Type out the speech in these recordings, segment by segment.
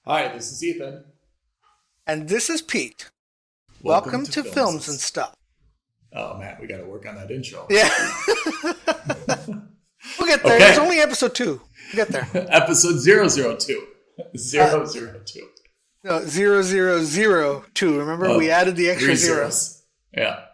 Hi, this is Ethan. And this is Pete. Welcome to Films and Stuff. Oh man, we got to work on that intro. Yeah. We'll get there. Okay. It's only episode 2. We'll get there. Episode 002. 002. No, 0002. Remember, we added the extra 3 zero. zeros. Yeah.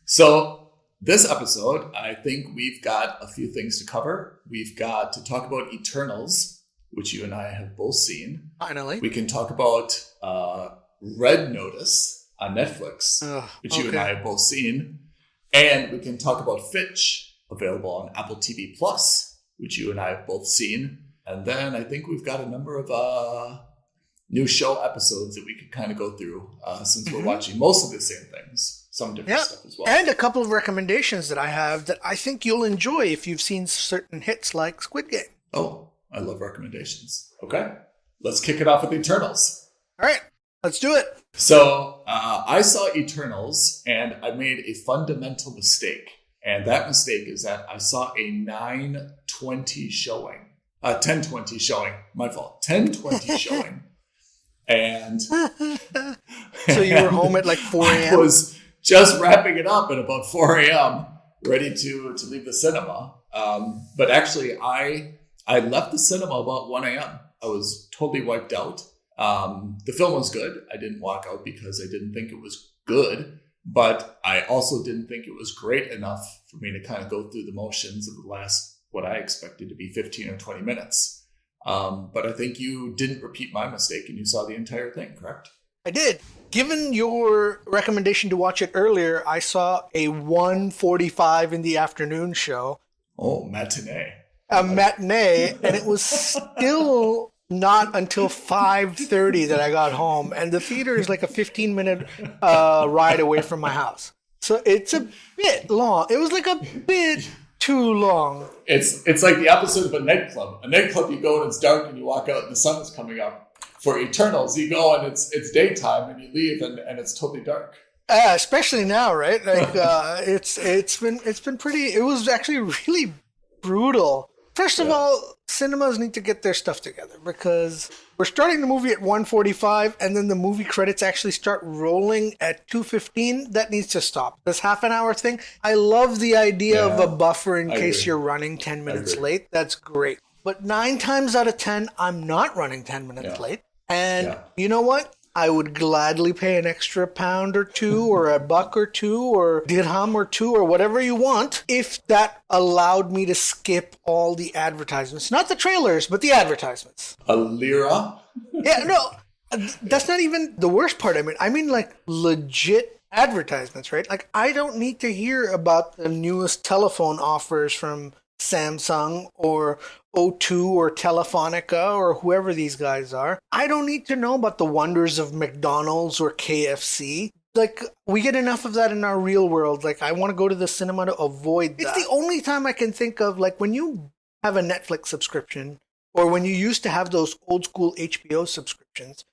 So this episode, I think we've got a few things to cover. We've got to talk about Eternals, which you and I have both seen. Finally. We can talk about Red Notice on Netflix, which you and I have both seen. And we can talk about Fitch, available on Apple TV Plus, which you and I have both seen. And then I think we've got a number of new show episodes that we could kind of go through since we're watching most of the same things, some different stuff as well. And a couple of recommendations that I have that I think you'll enjoy if you've seen certain hits like Squid Game. Oh, I love recommendations. Okay, let's kick it off with Eternals. All right, let's do it. So I saw Eternals and I made a fundamental mistake. And that mistake is that I saw a 9:20 showing. 10:20 showing. My fault. 10:20 showing. And so you were home at like 4 a.m.? I was just wrapping it up at about 4 a.m., ready to leave the cinema. But actually, I left the cinema about 1 a.m. I was totally wiped out. The film was good. I didn't walk out because I didn't think it was good. But I also didn't think it was great enough for me to kind of go through the motions of the last, what I expected to be 15 or 20 minutes. But I think you didn't repeat my mistake and you saw the entire thing, correct? I did. Given your recommendation to watch it earlier, I saw a 1:45 in the afternoon show. Oh, matinee. A matinee, and it was still not until 5:30 that I got home, and the theater is like a 15-minute ride away from my house. So it's a bit long. It was like a bit too long. It's like the opposite of a nightclub. A nightclub, you go and it's dark and you walk out and the sun is coming up. For Eternals, you go and it's daytime and you leave and it's totally dark. Especially now, right? Like it's been pretty. It was actually really brutal. First of all, cinemas need to get their stuff together because we're starting the movie at 1:45 and then the movie credits actually start rolling at 2:15. That needs to stop. This half an hour thing, I love the idea of a buffer in case you're running 10 minutes late. That's great. But 9 times out of 10, I'm not running 10 minutes late. And you know what? I would gladly pay an extra pound or two or a buck or two or dirham or two or whatever you want if that allowed me to skip all the advertisements. Not the trailers, but the advertisements. A lira? Yeah, no, that's not even the worst part. I mean like legit advertisements, right? Like I don't need to hear about the newest telephone offers from Samsung or O2 or Telefonica or whoever these guys are. I don't need to know about the wonders of McDonald's or KFC. Like, we get enough of that in our real world. Like, I want to go to the cinema to avoid that. It's the only time I can think of, like, when you have a Netflix subscription or when you used to have those old school HBO subscriptions,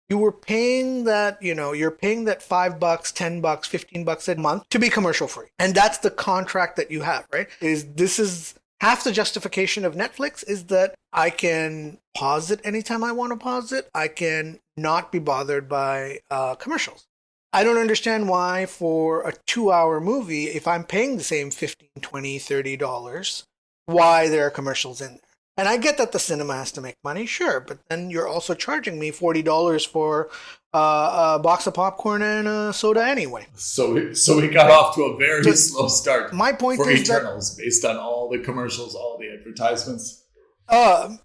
you were paying that, you're paying that $5, $10, $15 a month to be commercial free. And that's the contract that you have, right? This is half the justification of Netflix is that I can pause it anytime I want to pause it. I can not be bothered by commercials. I don't understand why for a 2-hour movie, if I'm paying the same $15, $20, $30, why there are commercials in there. And I get that the cinema has to make money, sure, but then you're also charging me $40 for a box of popcorn and a soda anyway. So we got off to a very slow start. My point for is Eternals, based on all the commercials, all the advertisements. And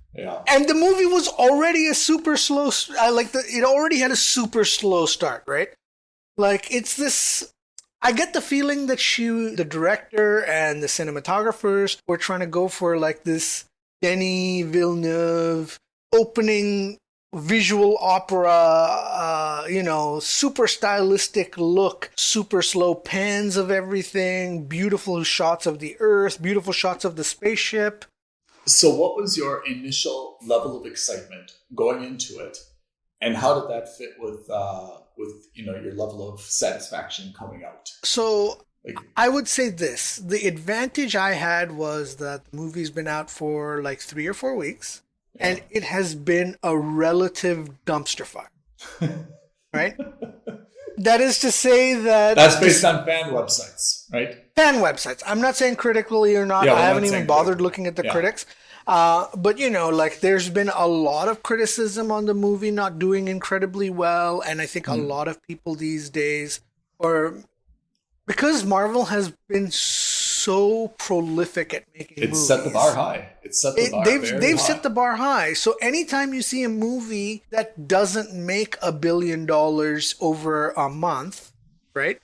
the movie was already a super slow. It already had a super slow start, right? Like it's this. I get the feeling that the director and the cinematographers were trying to go for like this Denis Villeneuve opening visual opera, super stylistic look, super slow pans of everything, beautiful shots of the Earth, beautiful shots of the spaceship. So what was your initial level of excitement going into it? And how did that fit with your level of satisfaction coming out? So I would say this. The advantage I had was that the movie's been out for like 3 or 4 weeks. and it has been a relative dumpster fire, right? That is to say that That's based on fan websites, right? fan websites. I'm not saying critically or not. Yeah, I we're haven't not even saying bothered critically. looking at the Yeah. critics. But like there's been a lot of criticism on the movie not doing incredibly well, and I think a lot of people these days, or because Marvel has been so prolific at making It's movies, set the bar high. It's set the bar very they've high. set the bar high. So anytime you see a movie that doesn't make $1 billion over a month, right?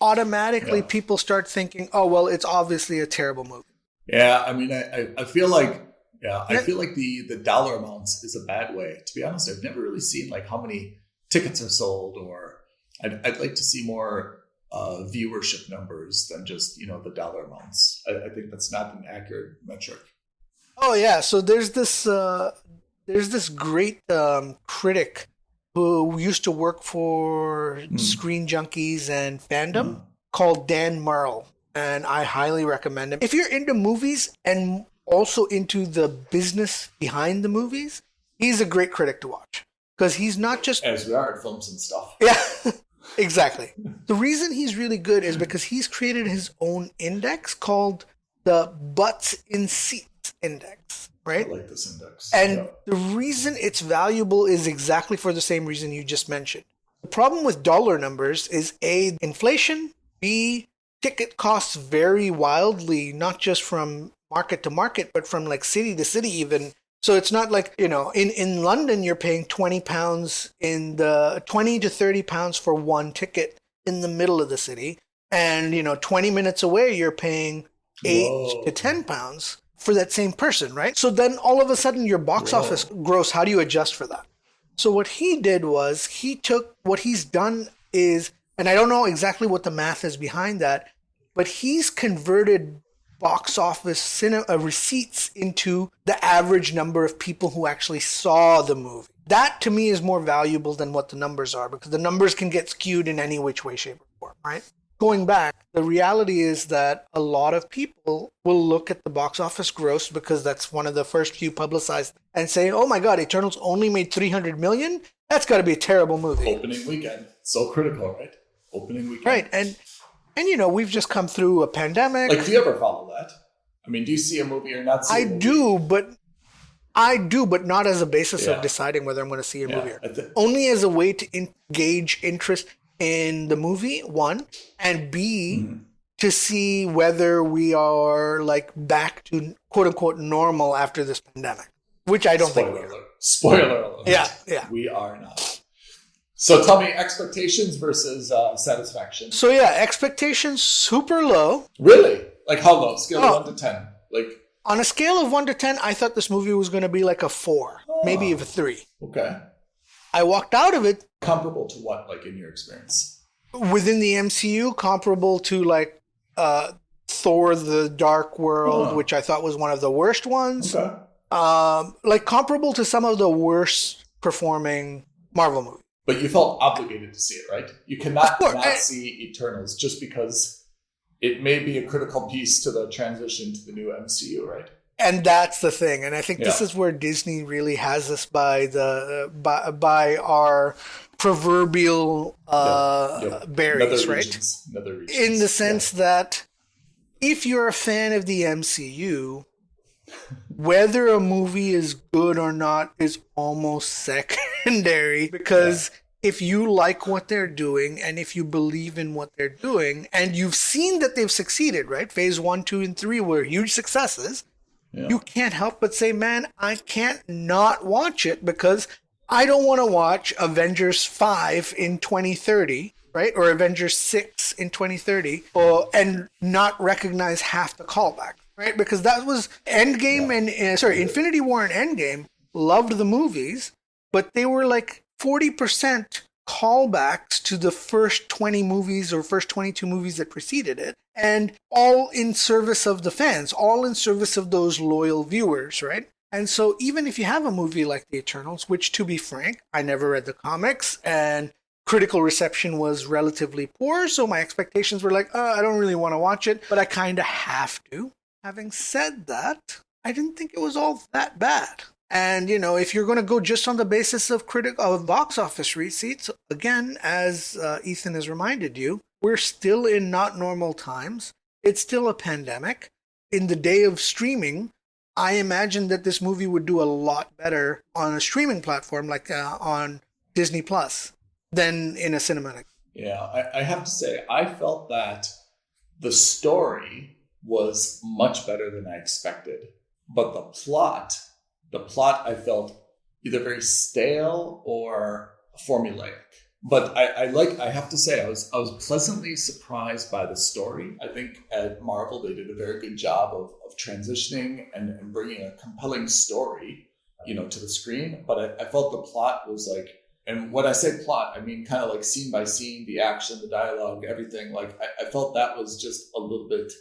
Automatically, Yeah. people start thinking, "Oh well, it's obviously a terrible movie." Yeah, I mean, I feel like I feel like the dollar amounts is a bad way. To be honest, I've never really seen like how many tickets are sold, or I'd like to see more viewership numbers than just the dollar amounts. I think that's not an accurate metric. Oh yeah, so there's this great critic who used to work for Screen Junkies and Fandom called Dan Merle, and I highly recommend him. If you're into movies and also into the business behind the movies, he's a great critic to watch because he's not just As we are at films and stuff. yeah. Exactly. The reason he's really good is because he's created his own index called the Butts in Seats Index, right? I like this index. And Yeah. the reason it's valuable is exactly for the same reason you just mentioned. The problem with dollar numbers is A, inflation, B, ticket costs vary wildly, not just from market to market, but from like city to city even. So it's not like, in London, you're paying £20 in the 20 to £30 for one ticket in the middle of the city. And, 20 minutes away, you're paying £8 to £10 for that same person, right? So then all of a sudden your box office gross, how do you adjust for that? So what he did was what he's done is, and I don't know exactly what the math is behind that, but he's converted box office receipts into the average number of people who actually saw the movie. That to me is more valuable than what the numbers are, because the numbers can get skewed in any which way, shape, or form, right? Going back, the reality is that a lot of people will look at the box office gross because that's one of the first few publicized and say, oh my God, Eternals only made $300 million? That's got to be a terrible movie. Opening weekend. So critical, right? Opening weekend. Right. And we've just come through a pandemic. Like, do you ever follow that? I mean, do you see a movie or not see a movie? I do, but not as a basis of deciding whether I'm going to see a movie or not. Only as a way to engage interest in the movie, one, and B, to see whether we are like back to quote unquote normal after this pandemic, which I don't think we are. Spoiler alert. Yeah. We are not. So tell me, expectations versus satisfaction. So expectations super low. Really? Like how low? Scale of 1 to 10. Like on a scale of 1 to 10, I thought this movie was going to be like a 4, maybe even 3. Okay. I walked out of it. Comparable to what, like in your experience? Within the MCU, comparable to like Thor: The Dark World, which I thought was one of the worst ones. Okay. Like comparable to some of the worst performing Marvel movies. But you felt obligated to see it, right? You cannot not see Eternals just because it may be a critical piece to the transition to the new MCU, right? And that's the thing. And I think this is where Disney really has us by our proverbial berries, right? Nether regions. In the sense that if you're a fan of the MCU, whether a movie is good or not is almost secondary, because if you like what they're doing and if you believe in what they're doing and you've seen that they've succeeded, right? Phase 1, 2, and 3 were huge successes. You can't help but say, man, I can't not watch it because I don't want to watch Avengers 5 in 2030, right? Or Avengers 6 in 2030 and not recognize half the callback, right? Because that was Endgame Infinity War and Endgame loved the movies, but they were like 40% callbacks to the first 20 movies or first 22 movies that preceded it, and all in service of the fans, all in service of those loyal viewers, right? And so even if you have a movie like The Eternals, which to be frank, I never read the comics and critical reception was relatively poor, so my expectations were like, I don't really want to watch it, but I kind of have to. Having said that, I didn't think it was all that bad. And, if you're going to go just on the basis of box office receipts, again, as Ethan has reminded you, we're still in not normal times. It's still a pandemic. In the day of streaming, I imagine that this movie would do a lot better on a streaming platform like on Disney Plus than in a cinematic. Yeah, I have to say, I felt that the story was much better than I expected, but the plot I felt either very stale or formulaic. But I have to say, I was pleasantly surprised by the story. I think at Marvel they did a very good job of transitioning and bringing a compelling story, to the screen. But I felt the plot was like, and when I say plot, I mean kind of like scene by scene, the action, the dialogue, everything. Like I felt that was just a little bit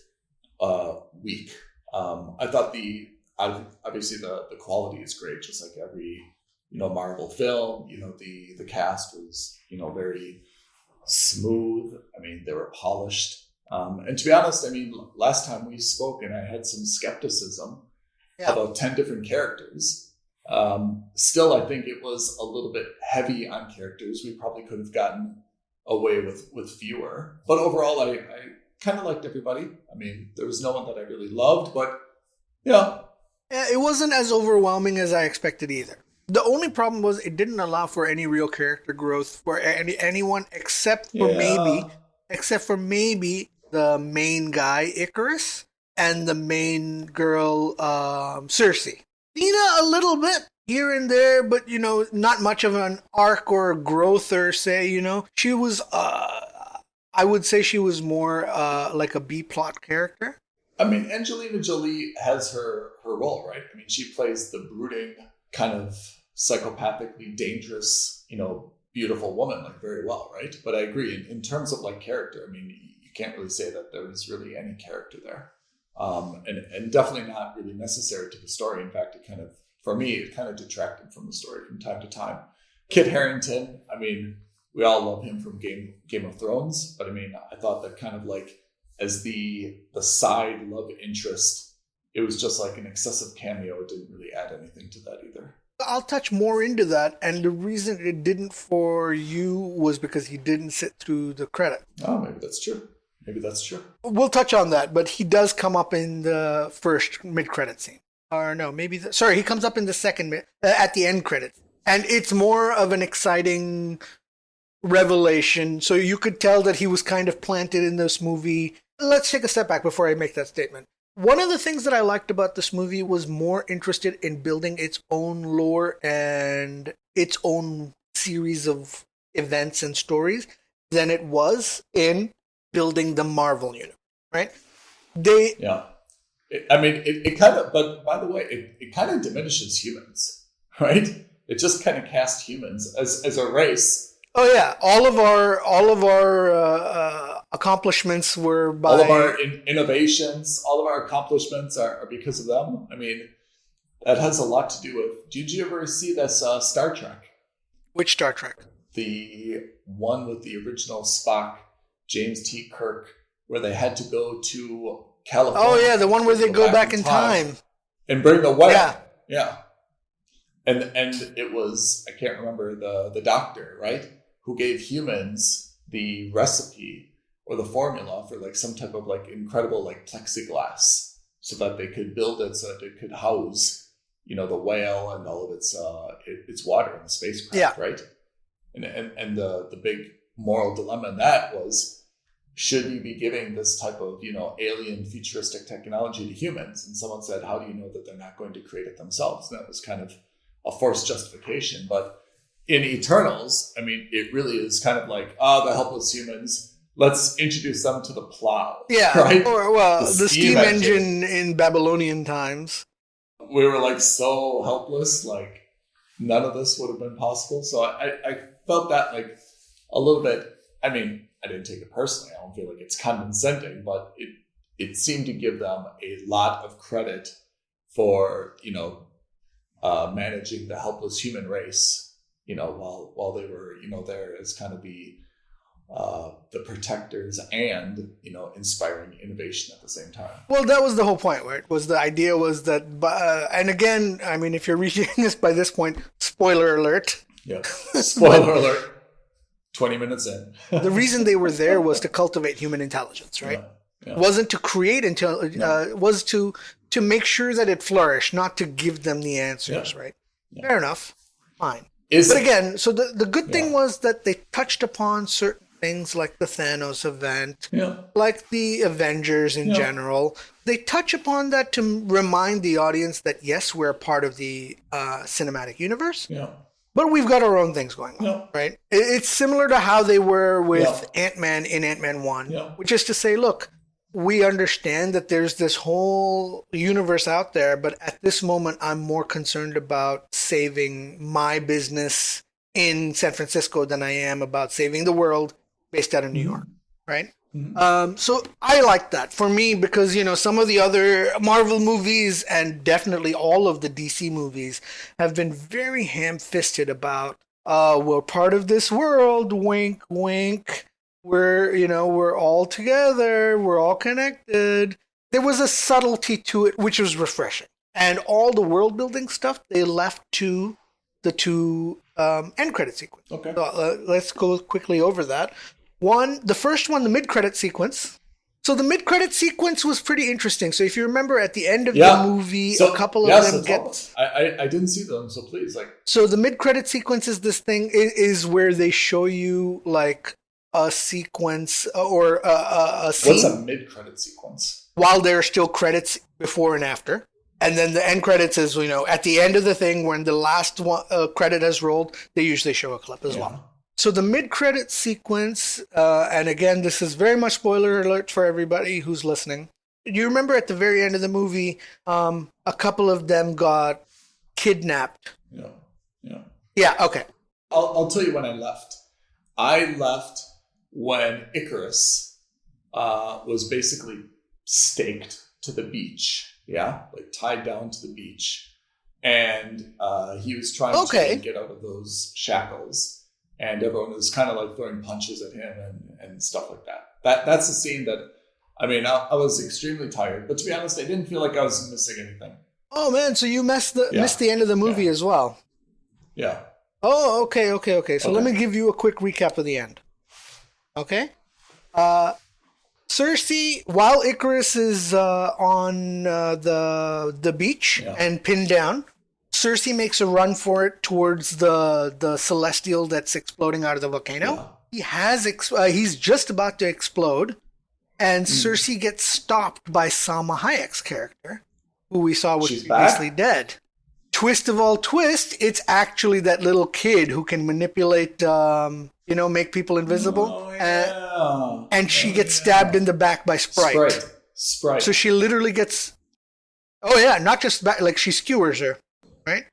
weak. I thought obviously the quality is great, just like every Marvel film. The cast was very smooth. I mean, they were polished. And to be honest, I mean, last time we spoke, and I had some skepticism about 10 different characters. Still, I think it was a little bit heavy on characters. We probably could have gotten away with fewer. But overall, I kind of liked everybody. I mean, there was no one that I really loved, but yeah. Yeah, it wasn't as overwhelming as I expected either. The only problem was it didn't allow for any real character growth for anyone except for maybe the main guy Icarus and the main girl Cersei. Nina a little bit here and there, but not much of an arc or growth or say. She was I would say she was more like a B plot character. I mean, Angelina Jolie has her role, right? I mean, she plays the brooding, kind of psychopathically dangerous, beautiful woman, like very well, right? But I agree, in terms of like character, I mean, you can't really say that there was really any character there. And definitely not really necessary to the story. In fact, for me, it kind of detracted from the story from time to time. Kit Harington, I mean, we all love him from Game of Thrones, but I mean, I thought that kind of like as the side love interest, it was just like an excessive cameo. It didn't really add anything to that either. I'll touch more into that, and the reason it didn't for you was because he didn't sit through the credit. Oh, maybe that's true. We'll touch on that, but he does come up in the first mid-credit scene. Or no, he comes up in the second at the end credits. And it's more of an exciting revelation. So you could tell that he was kind of planted in this movie. Let's take a step back before I make that statement. One of the things that I liked about this movie was more interested in building its own lore and its own series of events and stories than it was in building the Marvel universe, right? It kind of, but by the way, it kind of diminishes humans, right? It just kind of casts humans as a race. Oh yeah, all of our accomplishments were by all of our innovations, all of our accomplishments are because of them. I mean, that has a lot to do with. Did you ever see this Star Trek? Which Star Trek? The one with the original Spock, James T. Kirk, where they had to go to California. Oh yeah, the one where they go back in time and bring the whale. Yeah. And it was, I can't remember the doctor, right, who gave humans the recipe or the formula for like some type of like incredible like plexiglass so that they could build it so that it could house, the whale and all of its water in the spacecraft, right? And the big moral dilemma in that was, should you be giving this type of, alien futuristic technology to humans? And someone said, how do you know that they're not going to create it themselves? And that was kind of a forced justification. But in Eternals, I mean, it really is kind of like, the helpless humans, let's introduce them to the plow. Yeah, right? Or, the steam engine in Babylonian times. We were like so helpless, like none of this would have been possible. So I felt that like a little bit, I mean, I didn't take it personally. I don't feel like it's condescending, but it seemed to give them a lot of credit for, managing the helpless human race, while they were, there as kind of the the protectors and, inspiring innovation at the same time. Well, that was the whole point, right? Was the idea was that, and again, I mean, if you're reaching this by this point, spoiler alert. Yeah. Spoiler alert. 20 minutes in. The reason they were there was to cultivate human intelligence, right? Yeah. Wasn't to create was to make sure that it flourished, not to give them the answers, right? Yeah. Fair enough. Fine. But again, so the good thing was that they touched upon certain things like the Thanos event, like the Avengers in general. They touch upon that to remind the audience that, yes, we're a part of the cinematic universe. Yeah. But we've got our own things going on, right? It's similar to how they were with Ant-Man in Ant-Man 1, which is to say, look, we understand that there's this whole universe out there, but at this moment, I'm more concerned about saving my business in San Francisco than I am about saving the world based out of New York, right? So I like that for me because, some of the other Marvel movies and definitely all of the DC movies have been very ham-fisted about, we're part of this world, wink, wink. We're all together. We're all connected. There was a subtlety to it, which was refreshing. And all the world building stuff, they left to the two end credit sequence. Okay. So, let's go quickly over that. The first one, the mid-credit sequence. So the mid-credit sequence was pretty interesting. So if you remember at the end of the movie, a couple of them get... I didn't see them, so please. So the mid-credit sequence is this thing, is where they show you like a sequence or a scene. What's a mid-credit sequence? While there are still credits before and after. And then the end credits is, at the end of the thing when the last one, credit has rolled, they usually show a clip as well. So the mid-credit sequence, and again, this is very much spoiler alert for everybody who's listening. You remember at the very end of the movie, a couple of them got kidnapped. Yeah, okay. I'll tell you when I left. I left when Icarus was basically staked to the beach. Yeah, tied down to the beach. And he was trying to get out of those shackles. And everyone was kind of throwing punches at him and stuff like that. That's the scene that, I was extremely tired. But to be honest, I didn't feel like I was missing anything. Oh, man, so you missed the end of the movie as well. Yeah. Oh, okay. So let me give you a quick recap of the end. Okay? Cersei, while Icarus is on the beach and pinned down, Cersei makes a run for it towards the celestial that's exploding out of the volcano. Yeah. He's just about to explode, and Cersei gets stopped by Salma Hayek's character, who we saw was previously dead. Twist of all twists, it's actually that little kid who can manipulate, make people invisible. Oh, yeah. And she gets stabbed in the back by Sprite. So she literally gets... Oh, yeah, not just back, she skewers her. Right?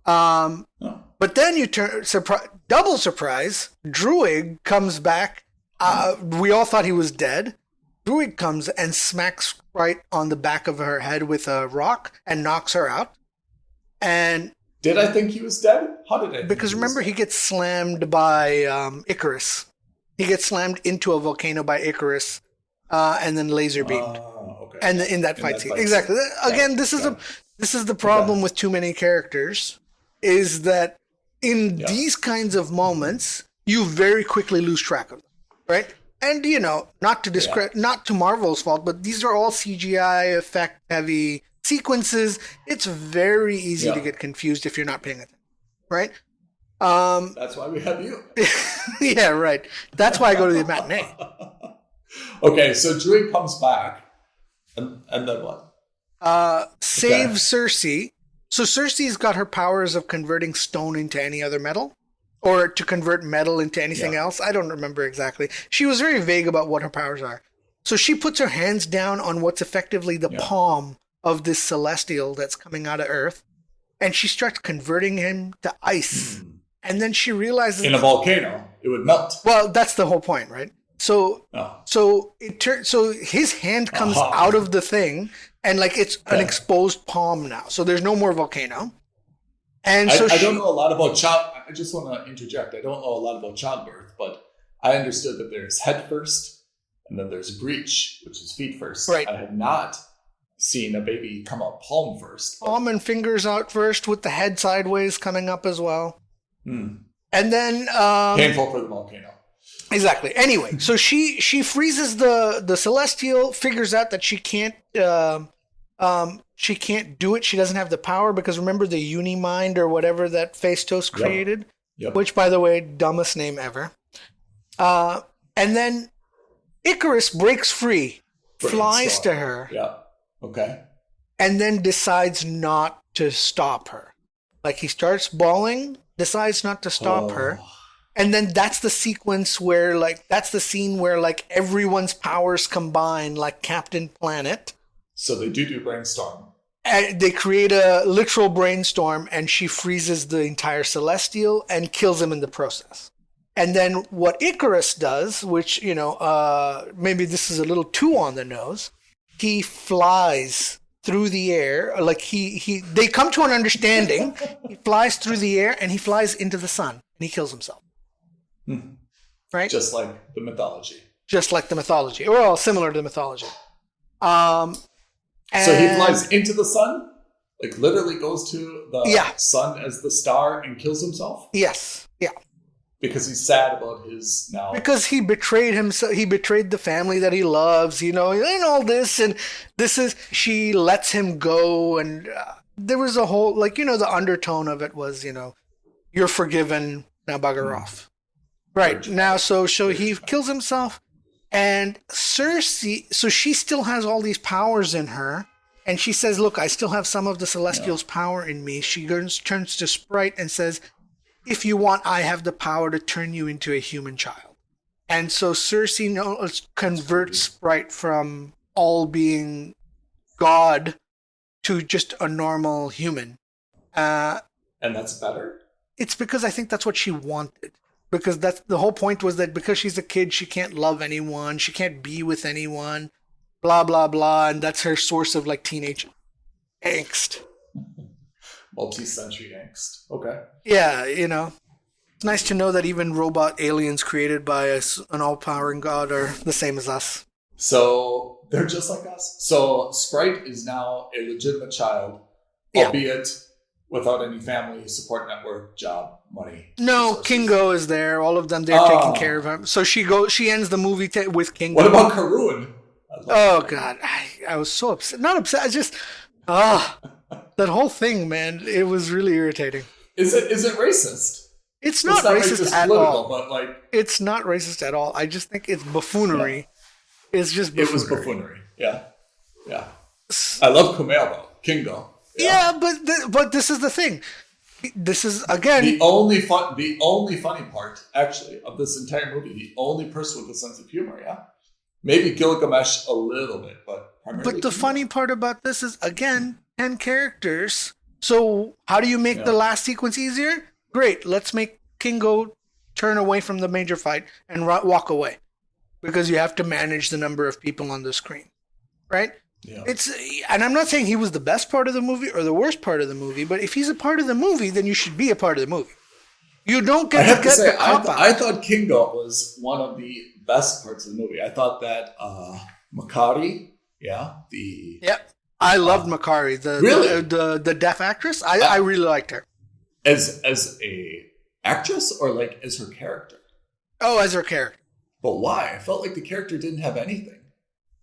But then you turn... double surprise, Druig comes back. We all thought he was dead. Druig comes and smacks Sprite on the back of her head with a rock and knocks her out. And did I think he was dead? How did I think Because remember, he gets slammed by Icarus. He gets slammed into a volcano by Icarus and then laser beamed. Okay. And in that fight scene. Exactly. Again, this is the problem with too many characters, is that in these kinds of moments, you very quickly lose track of them, right? And, not to discredit, not to Marvel's fault, but these are all CGI effect-heavy sequences. It's very easy to get confused if you're not paying attention, right? That's why we have you. Yeah, right. That's why I go to the matinee. Okay, so Druig comes back, and then what? Saves Cersei. So Cersei's got her powers of converting stone into any other metal, or to convert metal into anything else. I don't remember exactly. She was very vague about what her powers are. So she puts her hands down on what's effectively the palm of this celestial that's coming out of Earth, and she starts converting him to ice. And then she realizes... In a volcano, it would melt. Well, that's the whole point, right? So so his hand comes out of the thing, and it's an exposed palm now. So there's no more volcano. And so I don't know a lot about I just want to interject. I don't know a lot about childbirth, but I understood that there's head first, and then there's breech, which is feet first. Right. I had not seen a baby come up palm first. Palm and fingers out first, with the head sideways coming up as well. And then painful for the volcano. Exactly. Anyway, so she freezes the Celestial, figures out that she can't do it. She doesn't have the power because remember the Unimind or whatever that Phaistos created, which, by the way, dumbest name ever. And then Icarus breaks free, flies to her. Yeah. Okay. And then decides not to stop her. Like he starts bawling, decides not to stop her. And then that's the sequence where, that's the scene where, everyone's powers combine, like Captain Planet. So they do brainstorm. And they create a literal brainstorm, and she freezes the entire Celestial and kills him in the process. And then what Icarus does, which, maybe this is a little too on the nose, he flies through the air. They come to an understanding. He flies through the air, and he flies into the sun, and he kills himself. Right? Just like the mythology. Well, similar to the mythology. So he flies into the sun? Like literally goes to the sun as the star and kills himself? Yes. Yeah. Because he's sad about his now... Because he betrayed himself. He betrayed the family that he loves, and all this. And she lets him go. And there was a whole, the undertone of it was, you're forgiven, now bugger off. Right. Now, so he kills himself, and Cersei, so she still has all these powers in her, and she says, look, I still have some of the Celestial's power in me. She turns to Sprite and says, if you want, I have the power to turn you into a human child. And so Cersei converts Sprite from all being God to just a normal human. And that's better? It's because I think that's what she wanted. Because that's the whole point was that because she's a kid, she can't love anyone. She can't be with anyone. Blah, blah, blah. And that's her source of teenage angst. Multi-century angst. Okay. Yeah, It's nice to know that even robot aliens created by an all-powering god are the same as us. So they're just like us. So Sprite is now a legitimate child, albeit without any family, support network, job, money. No, resources. Kingo is there. All of them, they're taking care of him. So she ends the movie with Kingo. What about Karun? Oh, God. I was so upset. Not upset. I just... that whole thing, man, it was really irritating. Is it racist? It's not racist at all. But it's not racist at all. I just think it's buffoonery. Yeah. It's just buffoonery. It was buffoonery. Yeah. Yeah. I love Kumail, though. Kingo. Yeah, but this is the thing. This is, again... The only funny part, actually, of this entire movie, the only person with a sense of humor, Maybe Gilgamesh a little bit, but primarily... But the funny part about this is, again, 10 characters. So how do you make the last sequence easier? Great, let's make Kingo turn away from the major fight and walk away. Because you have to manage the number of people on the screen. Right? Yeah. And I'm not saying he was the best part of the movie or the worst part of the movie, but if he's a part of the movie, then you should be a part of the movie. You don't get to get the cop out. I thought Kingo was one of the best parts of the movie. I thought that Makari, I loved Makari, the deaf actress. I really liked her. As a actress or as her character? Oh, as her character. But why? I felt like the character didn't have anything.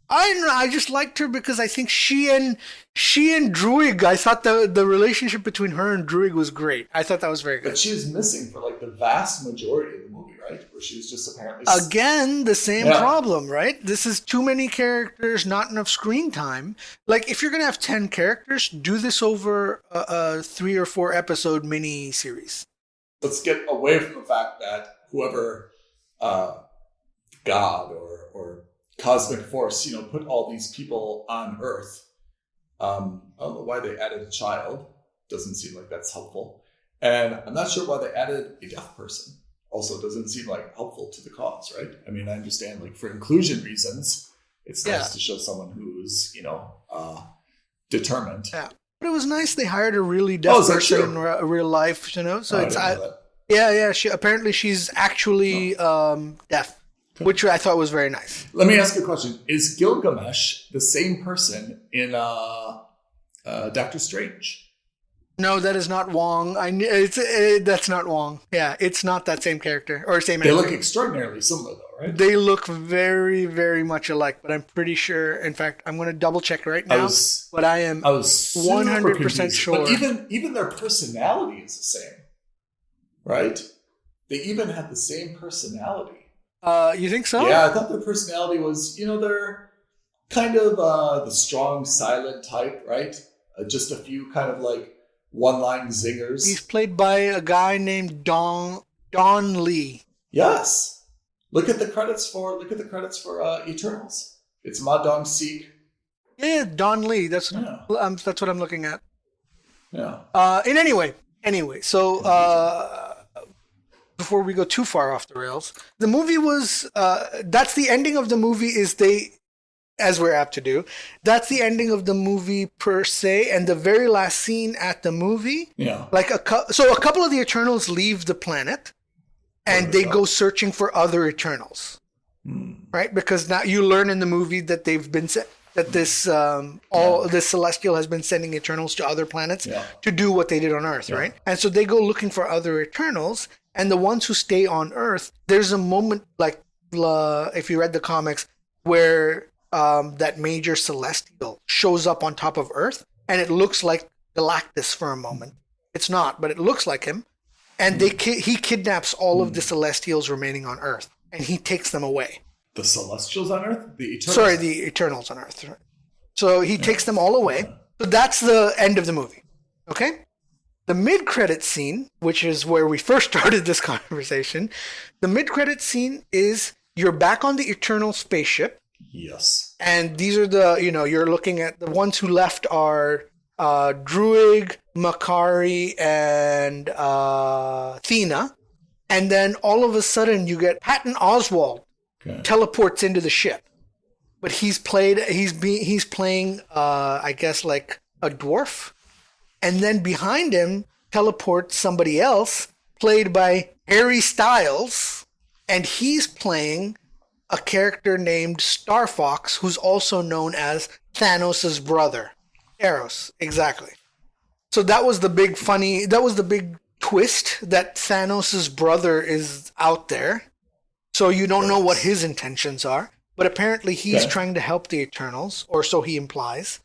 I don't know. I just liked her because I think she and Druig, I thought the relationship between her and Druig was great. I thought that was very good. But she was missing for the vast majority of the movie, right? Where she was just apparently... Again, the same problem, right? This is too many characters, not enough screen time. If you're going to have 10 characters, do this over a 3 or 4 episode mini series. Let's get away from the fact that whoever God or cosmic force, put all these people on Earth. I don't know why they added a child. Doesn't seem like that's helpful. And I'm not sure why they added a deaf person. Also doesn't seem helpful to the cause, right? I mean, I understand for inclusion reasons, it's nice to show someone who's, determined. Yeah. But it was nice they hired a really deaf person in real life, So Yeah. She's actually deaf, which I thought was very nice. Let me ask you a question. Is Gilgamesh the same person in Doctor Strange? No, that is not Wong. That's not Wong. Yeah, it's not that same character or same They actor. look extraordinarily similar, though, right? They look very, very much alike, but I'm pretty sure. In fact, I'm going to double check right now. But I was 100% sure. But even their personality is the same, right? They even had the same personality. You think so? Yeah, I thought their personality was, they're kind of the strong, silent type, right? Just a few kind of like one-line zingers. He's played by a guy named Don Lee. Yes. Look at the credits for Eternals. It's Ma Dong-seok. Yeah, Don Lee. That's what I'm looking at. Yeah. Anyway, so before we go too far off the rails, the movie was that's the ending of the movie as we're apt to do, that's the ending of the movie per se, and the very last scene at the movie. Yeah. Like a couple of the Eternals leave the planet, and they go searching for other Eternals, right? Because now you learn in the movie that they've been that this this Celestial has been sending Eternals to other planets to do what they did on Earth, right? And so they go looking for other Eternals, and the ones who stay on Earth. There's a moment like if you read the comics where that major Celestial shows up on top of Earth, and it looks like Galactus for a moment. It's not, but it looks like him. And he kidnaps all of the Celestials remaining on Earth, and he takes them away. The Celestials on Earth? The Eternals? Sorry, the Eternals on Earth. So he takes them all away. So that's the end of the movie. Okay? The mid-credit scene, which is where we first started this conversation, the mid-credit scene is you're back on the Eternal spaceship. Yes. And these are you're looking at the ones who left are Druig, Makari, and Thena. And then all of a sudden you get Patton Oswalt teleports into the ship. But he's playing I guess like a dwarf. And then behind him teleports somebody else played by Harry Styles, and he's playing a character named Star Fox, who's also known as Thanos' brother. Eros, exactly. So that was the big twist, that Thanos' brother is out there. So you don't know what his intentions are, but apparently he's trying to help the Eternals, or so he implies.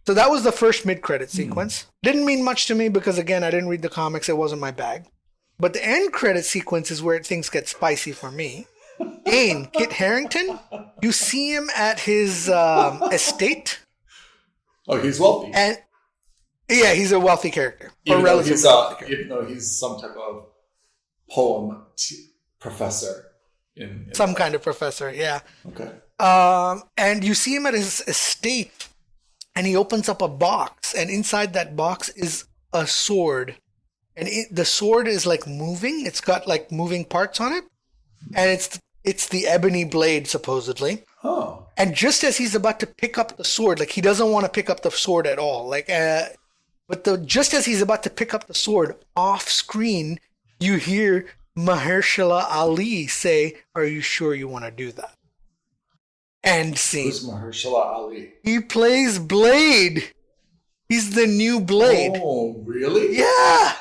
So that was the first mid-credit sequence. Didn't mean much to me because, again, I didn't read the comics. It wasn't my bag. But the end credit sequence is where things get spicy for me. Kit Harington, you see him at his estate. Oh, he's wealthy. And yeah, he's a wealthy character. Even though he's some type of poem professor. Some kind of professor, yeah. Okay. And you see him at his estate, and he opens up a box, and inside that box is a sword. And the sword is like moving. It's got like moving parts on it. And it's the ebony blade, supposedly. Oh. And just as he's about to pick up the sword, like he doesn't want to pick up the sword at all. Just as he's about to pick up the sword, off screen, you hear Mahershala Ali say, "Are you sure you want to do that?" End scene. Who's Mahershala Ali? He plays Blade. He's the new Blade. Oh, really? Yeah.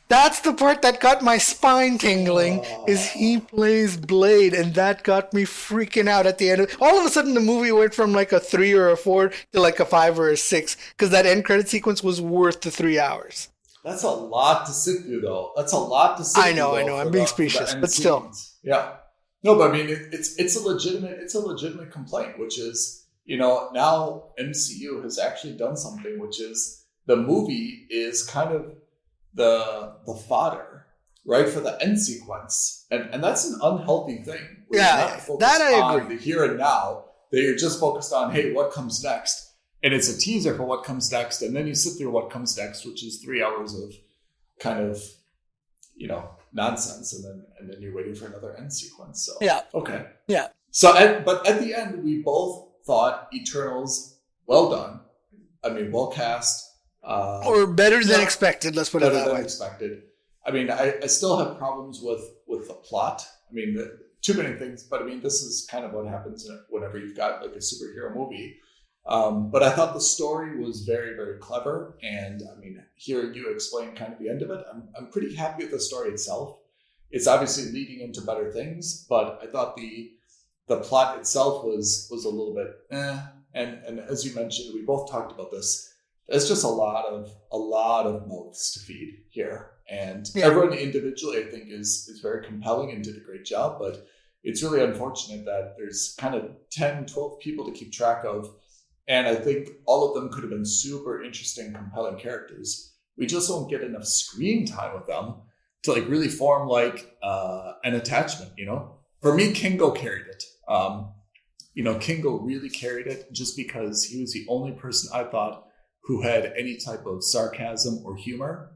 That's the part that got my spine tingling, is he plays Blade, and that got me freaking out at the end. All of a sudden, the movie went from like a 3 or a 4 to like a 5 or a 6, because that end credit sequence was worth the 3 hours. That's a lot to sit through, though. I know. I'm being specious, but still. Yeah. No, but I mean, it's a legitimate complaint, which is, now MCU has actually done something, which is the movie is kind of the fodder, right, for the end sequence, and that's an unhealthy thing. Yeah, that I agree. The here and now, that you're just focused on, hey, what comes next, and it's a teaser for what comes next, and then you sit through what comes next, which is 3 hours of kind of, nonsense, and then you're waiting for another end sequence. So yeah, okay, yeah. So, but at the end, we both thought Eternals, well done. I mean, well cast. Or better than expected, let's put it that way. Better than expected. I mean, I still have problems with the plot. I mean, too many things, but I mean, this is kind of what happens whenever you've got like a superhero movie. But I thought the story was very, very clever. And I mean, hearing you explain kind of the end of it, I'm pretty happy with the story itself. It's obviously leading into better things, but I thought the plot itself was a little bit And as you mentioned, we both talked about this. There's just a lot of mouths to feed here. And everyone individually, I think, is very compelling and did a great job. But it's really unfortunate that there's kind of 10, 12 people to keep track of. And I think all of them could have been super interesting, compelling characters. We just don't get enough screen time with them to like really form like an attachment, you know? For me, Kingo carried it. Kingo really carried it just because he was the only person I thought who had any type of sarcasm or humor.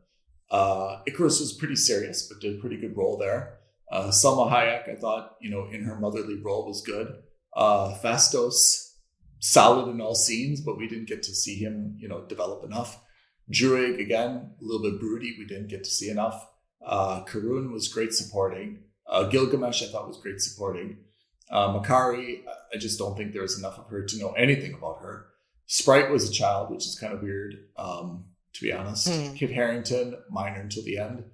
Icarus was pretty serious, but did a pretty good role there. Salma Hayek, I thought, in her motherly role was good. Fastos, solid in all scenes, but we didn't get to see him, develop enough. Druig, again, a little bit broody. We didn't get to see enough. Karun was great supporting. Gilgamesh, I thought, was great supporting. Makari, I just don't think there was enough of her to know anything about her. Sprite was a child, which is kind of weird, to be honest. Kit Harington, minor until the end.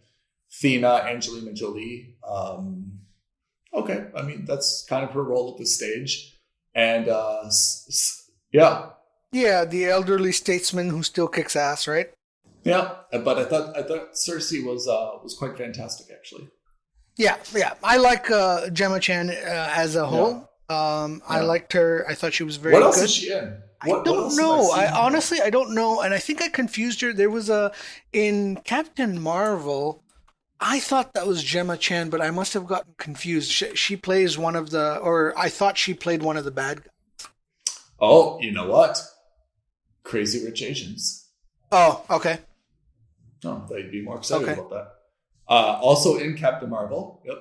Thena, Angelina Jolie. Okay, I mean, that's kind of her role at this stage. And yeah. Yeah, the elderly statesman who still kicks ass, right? Yeah, but I thought Cersei was quite fantastic, actually. Yeah. I like Gemma Chan as a whole. I liked her. I thought she was very good. What else is she in? I don't know. I don't know. And I think I confused her. There was in Captain Marvel, I thought that was Gemma Chan, but I must have gotten confused. She plays I thought she played one of the bad guys. Oh, you know what? Crazy Rich Asians. Oh, okay. Oh, they'd be more excited about that. Also in Captain Marvel. Yep.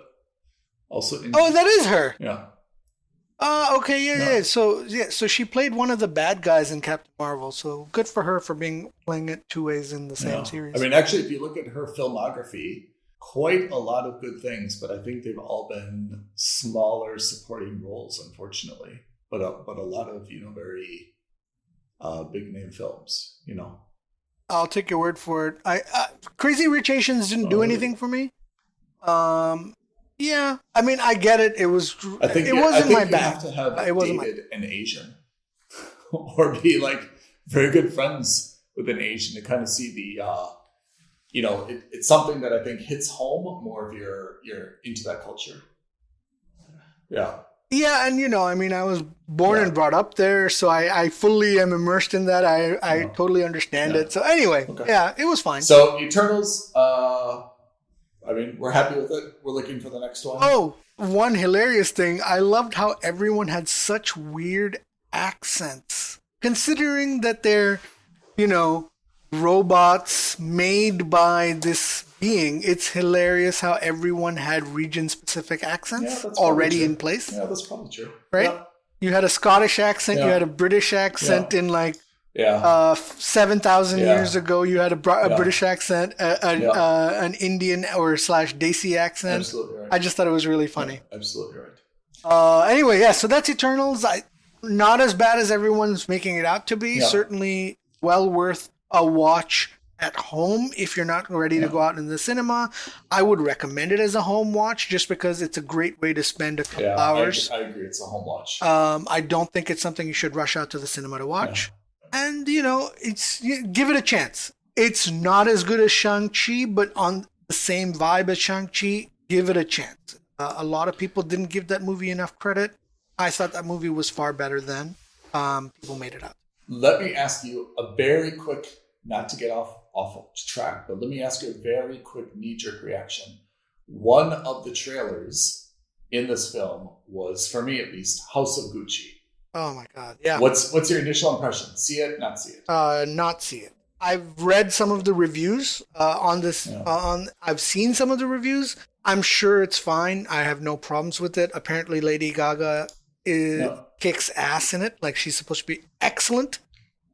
Also in. Oh, that is her. Yeah. Okay, yeah. So she played one of the bad guys in Captain Marvel. So good for her for playing it two ways in the same series. I mean, actually, if you look at her filmography, quite a lot of good things, but I think they've all been smaller supporting roles, unfortunately. But a lot of very big name films. I'll take your word for it. Crazy Rich Asians didn't do anything for me. Yeah, I mean, I get it. It wasn't my bag. You have to have dated an Asian, or be like very good friends with an Asian to kind of see the, it's something that I think hits home more if you're into that culture. Yeah. Yeah, and I was born and brought up there, so I fully am immersed in that. I totally understand it. So anyway, it was fine. So Eternals, I mean, we're happy with it. We're looking for the next one. Oh, one hilarious thing. I loved how everyone had such weird accents. Considering that they're, robots made by this being, it's hilarious how everyone had region-specific accents already in place. Yeah, that's probably true. Right? Yeah. You had a Scottish accent, you had a British accent in 7,000 years ago. You had a British accent, an Indian or / Desi accent. Absolutely right. I just thought it was really funny. Yeah, absolutely right. Anyway, so that's Eternals. Not as bad as everyone's making it out to be. Yeah. Certainly well worth a watch at home if you're not ready to go out in the cinema. I would recommend it as a home watch just because it's a great way to spend a couple hours. I agree. It's a home watch. I don't think it's something you should rush out to the cinema to watch. Yeah. And, give it a chance. It's not as good as Shang-Chi, but on the same vibe as Shang-Chi, give it a chance. A lot of people didn't give that movie enough credit. I thought that movie was far better than people made it out. Let me ask you a very quick, not to get off track, but let me ask you a very quick knee-jerk reaction. One of the trailers in this film was, for me at least, House of Gucci. Oh my God! Yeah. What's your initial impression? See it? Not see it? Not see it. I've read some of the reviews on this. I've seen some of the reviews. I'm sure it's fine. I have no problems with it. Apparently, Lady Gaga kicks ass in it. Like she's supposed to be excellent,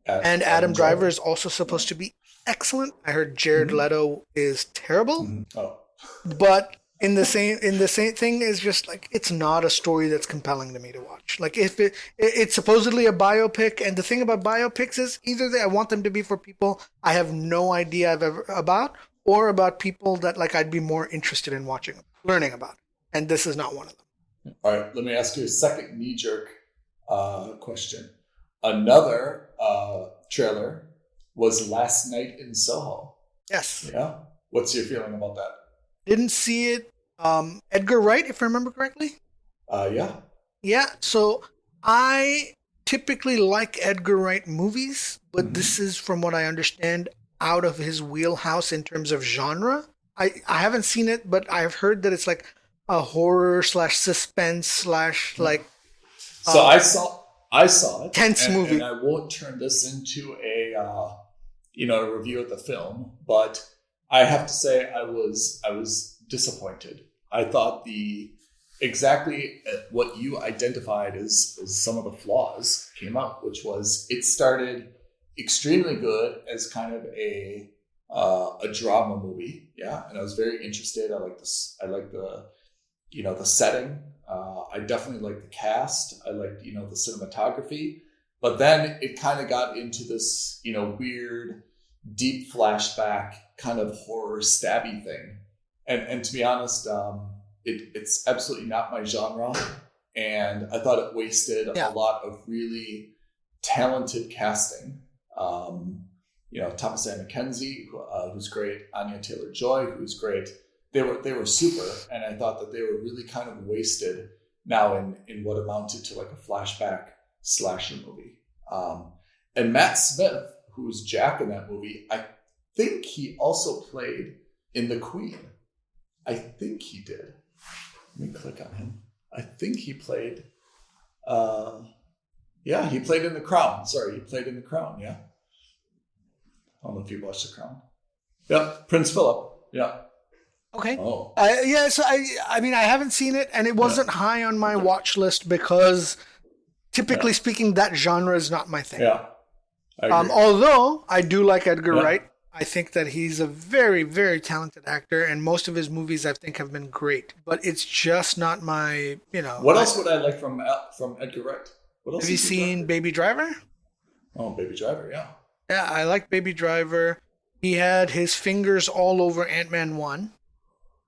and Adam Driver is also supposed to be excellent. I heard Jared Leto is terrible. Oh. But in the same thing is just like it's not a story that's compelling to me to watch. Like if it's supposedly a biopic, and the thing about biopics is either I want them to be for people I have no idea about, or about people that like I'd be more interested in watching, learning about. And this is not one of them. All right, let me ask you a second knee-jerk question. Another trailer was Last Night in Soho. Yes. Yeah. What's your feeling about that? Didn't see it. Edgar Wright, if I remember correctly. Yeah. Yeah. So I typically like Edgar Wright movies, but this is, from what I understand, out of his wheelhouse in terms of genre. I haven't seen it, but I've heard that it's like a horror / suspense / like. So I saw it. Tense movie. And I won't turn this into a review of the film, but I have to say I was disappointed. I thought exactly what you identified as some of the flaws came up, which was it started extremely good as kind of a drama movie, yeah, and I was very interested. I like this. I like the setting. I definitely like the cast. I liked the cinematography, but then it kind of got into this weird, deep flashback kind of horror stabby thing, and to be honest, it's absolutely not my genre, and I thought it wasted a lot of really talented casting. Thomas Ann McKenzie, who's great, Anya Taylor-Joy, who's great. They were super, and I thought that they were really kind of wasted now in what amounted to like a flashback slasher movie. And Matt Smith, who's Jack in that movie, I think he also played in The Queen. I think he did. Let me click on him. I think he played. He played in The Crown. Sorry, he played in The Crown. Yeah. I don't know if you watched The Crown. Yeah, Prince Philip. Yeah. Okay. Oh. So I mean, I haven't seen it, and it wasn't high on my watch list because, typically speaking, that genre is not my thing. Yeah. I agree. Although I do like Edgar Wright. I think that he's a very, very talented actor, and most of his movies I think have been great. But it's just not my, What else would I like from Edgar Wright? What else have you seen Baby Driver? Oh, Baby Driver, yeah. Yeah, I like Baby Driver. He had his fingers all over Ant-Man 1.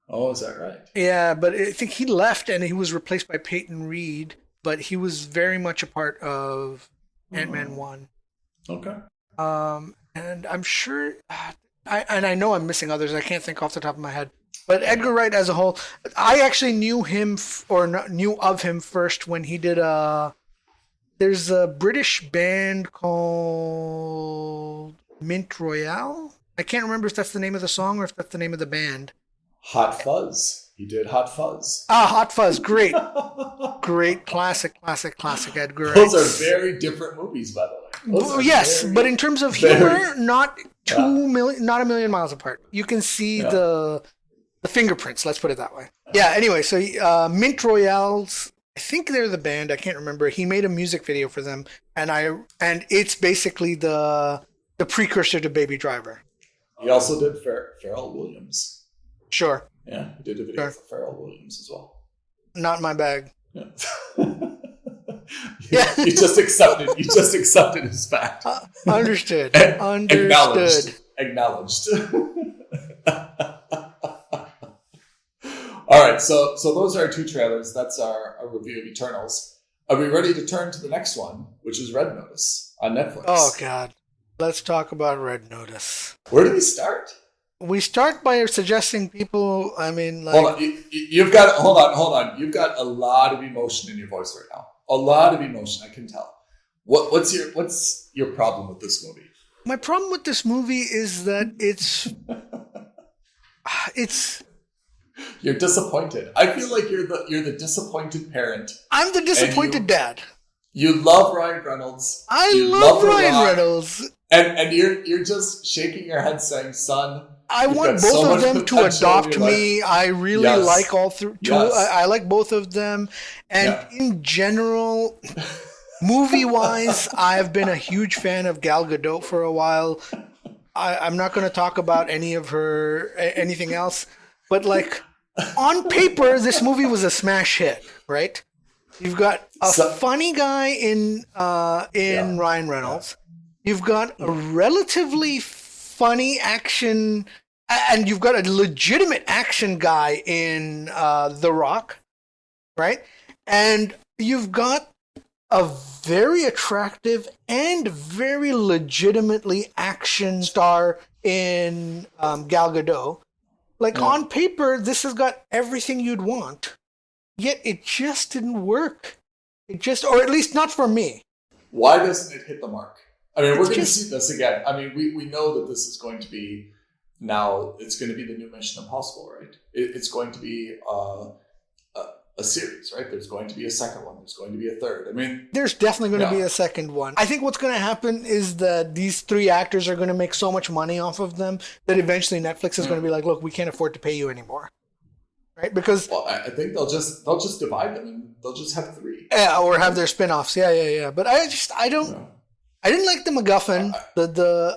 Oh, is that right? Yeah, but I think he left and he was replaced by Peyton Reed, but he was very much a part of Ant-Man 1. Okay. And I'm sure, I know I'm missing others. I can't think off the top of my head. But Edgar Wright as a whole, I actually knew him knew of him first when he did there's a British band called Mint Royale. I can't remember if that's the name of the song or if that's the name of the band. Hot Fuzz. He did Hot Fuzz. Hot Fuzz. Great. Great. Classic Edgar Wright. Those are very different movies, by the way. Yes, but in terms of humor, not a million miles apart. You can see the fingerprints, let's put it that way. Yeah, anyway, so Mint Royales, I think they're the band, I can't remember. He made a music video for them, and it's basically the precursor to Baby Driver. He also did Pharrell Williams. Sure. Yeah, he did a video for Pharrell Williams as well. Not my bag. Yeah. You just accepted his fact. Understood. Acknowledged. All right, so those are our two trailers. That's our review of Eternals. Are we ready to turn to the next one, which is Red Notice on Netflix? Oh, God. Let's talk about Red Notice. Where do we start? We start by suggesting people, Hold on. Hold on. You've got a lot of emotion in your voice right now. A lot of emotion, I can tell. What's your problem with this movie? My problem with this movie is that it's You're disappointed. I feel like you're the disappointed parent. I'm the disappointed dad. You love Ryan Reynolds. I love Ryan Reynolds. And you're just shaking your head saying, son, I want both of them to adopt me. I really like all three. I like both of them. And in general, movie-wise, I've been a huge fan of Gal Gadot for a while. I'm not going to talk about anything else, but like on paper, this movie was a smash hit, right? You've got a funny guy in Ryan Reynolds. You've got a relatively funny action, and you've got a legitimate action guy in The Rock, right? And you've got a very attractive and very legitimately action star in Gal Gadot. Like on paper, this has got everything you'd want. Yet it just didn't work. Or at least not for me. Why doesn't it hit the mark? I mean, we're going to see this again. I mean, we know that this is going to be it's going to be the new Mission Impossible, right? It's going to be a series, right? There's going to be a second one. There's going to be a third. I mean, there's definitely going to be a second one. I think what's going to happen is that these three actors are going to make so much money off of them that eventually Netflix is going to be like, look, we can't afford to pay you anymore. Right, because I think they'll just divide them and they'll just have three. Yeah, or have their spin-offs. Yeah. But I didn't like the MacGuffin.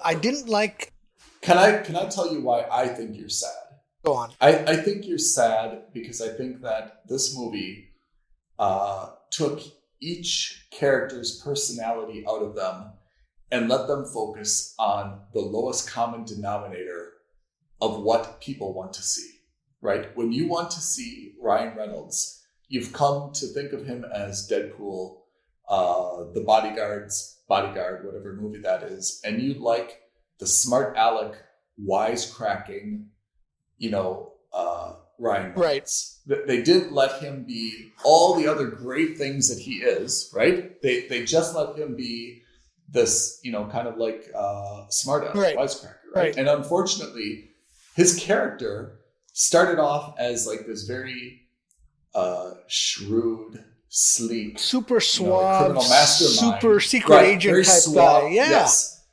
I didn't like. Can I tell you why I think you're sad? Go on. I think you're sad because I think that this movie took each character's personality out of them and let them focus on the lowest common denominator of what people want to see. Right? When you want to see Ryan Reynolds, you've come to think of him as Deadpool, the Bodyguard's bodyguard, whatever movie that is, and you like the smart aleck, wisecracking, Ryan Reynolds. Right. They didn't let him be all the other great things that he is, right? They just let him be this, kind of like smart aleck, wisecracker, right? And unfortunately, his character started off as like this very shrewd, sleek, super suave, criminal mastermind, super secret agent type guy. Yeah. Yes.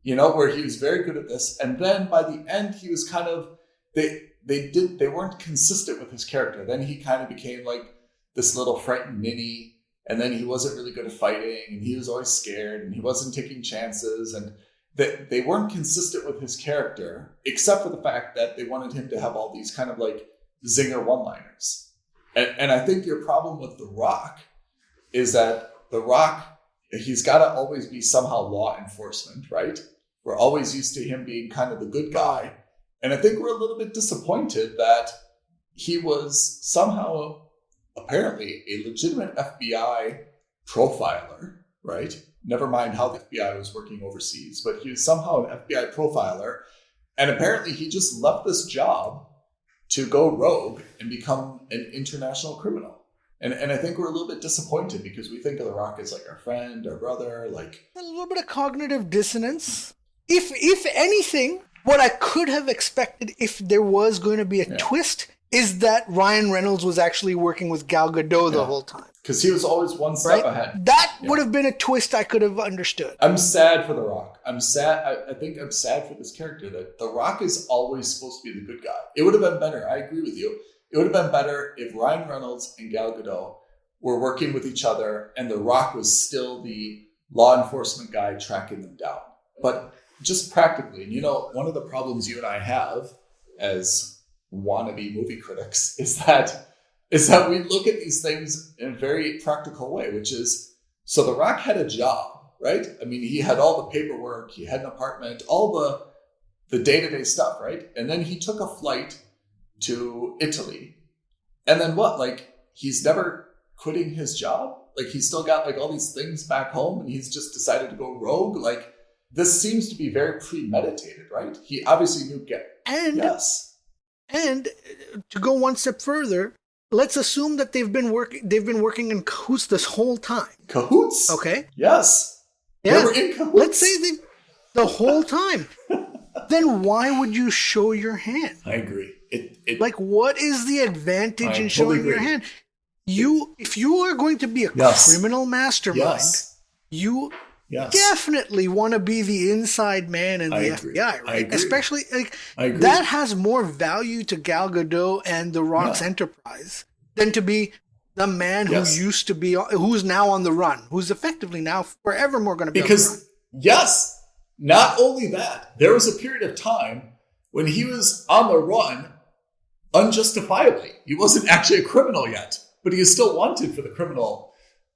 Where he was very good at this. And then by the end, he was kind of, they weren't consistent with his character. Then he kind of became like this little frightened ninny. And then he wasn't really good at fighting and he was always scared and he wasn't taking chances. And they weren't consistent with his character, except for the fact that they wanted him to have all these kind of like zinger one-liners. And I think your problem with The Rock is that The Rock, he's got to always be somehow law enforcement, right? We're always used to him being kind of the good guy. And I think we're a little bit disappointed that he was somehow apparently a legitimate FBI profiler, right? Never mind how the FBI was working overseas, but he was somehow an FBI profiler. And apparently he just left this job to go rogue and become an international criminal. And I think we're a little bit disappointed because we think of The Rock as like our friend, our brother, like a little bit of cognitive dissonance. If anything, what I could have expected if there was going to be a twist is that Ryan Reynolds was actually working with Gal Gadot the whole time. Because he was always one step ahead. That would have been a twist I could have understood. I'm sad for The Rock. I'm sad. I think I'm sad for this character that The Rock is always supposed to be the good guy. It would have been better. I agree with you. It would have been better if Ryan Reynolds and Gal Gadot were working with each other and The Rock was still the law enforcement guy tracking them down. But just practically, and one of the problems you and I have as wannabe movie critics is that we look at these things in a very practical way, which is, so The Rock had a job, right? I mean, he had all the paperwork, he had an apartment, all the day-to-day stuff, right? And then he took a flight to Italy. And then what? Like, he's never quitting his job? Like, he's still got like all these things back home and he's just decided to go rogue? Like, this seems to be very premeditated, right? He obviously knew And to go one step further, let's assume that they've been working in cahoots this whole time. Cahoots? Okay. Yes. Yeah. They were in cahoots. Let's say the whole time. Then why would you show your hand? I agree. Like, what is the advantage in showing your hand? If you are going to be a criminal mastermind, you definitely want to be the inside man in the FBI, right? Especially that has more value to Gal Gadot and The Rock's enterprise than to be the man who used to be, who's now on the run, who's effectively now forevermore going to be on the run. Not only that, there was a period of time when he was on the run unjustifiably. He wasn't actually a criminal yet, but he is still wanted for the criminal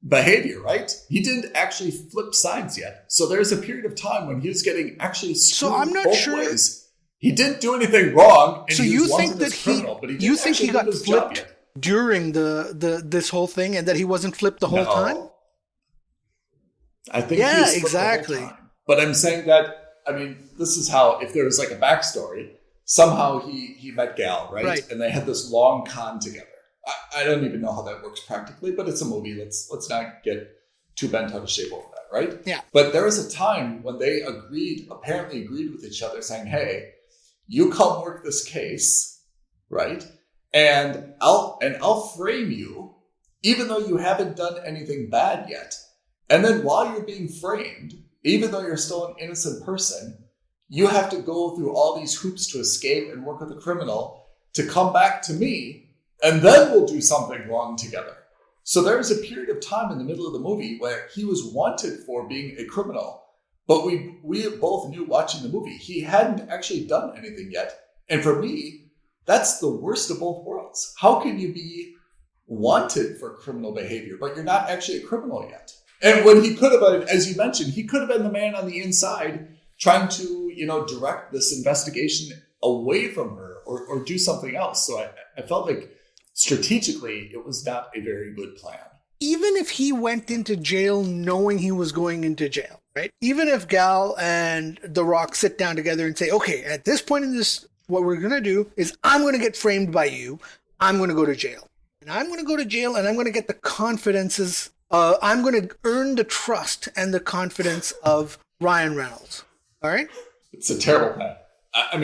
behavior, right? He didn't actually flip sides yet. So there's a period of time when he was getting actually screwed I'm not both sure. ways. He didn't do anything wrong, and So he you was think wanted that as a criminal, but he didn't you think he actually got do his job flipped yet. during this whole thing, and that he wasn't flipped the whole No. time? I think Yeah, he was flipped exactly. the whole time. But I'm saying that, I mean, this is how, if there was like a backstory, somehow he met Gal, right? And they had this long con together. I don't even know how that works practically, but it's a movie. Let's not get too bent out of shape over that, right? Yeah. But there was a time when they apparently agreed with each other, saying, hey, you come work this case, right? And I'll frame you, even though you haven't done anything bad yet. And then while you're being framed, even though you're still an innocent person, you have to go through all these hoops to escape and work with a criminal to come back to me, and then we'll do something wrong together. So there was a period of time in the middle of the movie where he was wanted for being a criminal, but we both knew watching the movie he hadn't actually done anything yet. And for me, that's the worst of both worlds. How can you be wanted for criminal behavior, but you're not actually a criminal yet? And when he could have been, as you mentioned, he could have been the man on the inside trying to, direct this investigation away from her or do something else. So I felt like strategically it was not a very good plan. Even if he went into jail knowing he was going into jail, right? Even if Gal and The Rock sit down together and say, okay, at this point in this, what we're going to do is I'm going to get framed by you. I'm going to go to jail. And I'm going to go to jail and I'm going to get the confidences. I'm going to earn the trust and the confidence of Ryan Reynolds. All right? It's a terrible plan.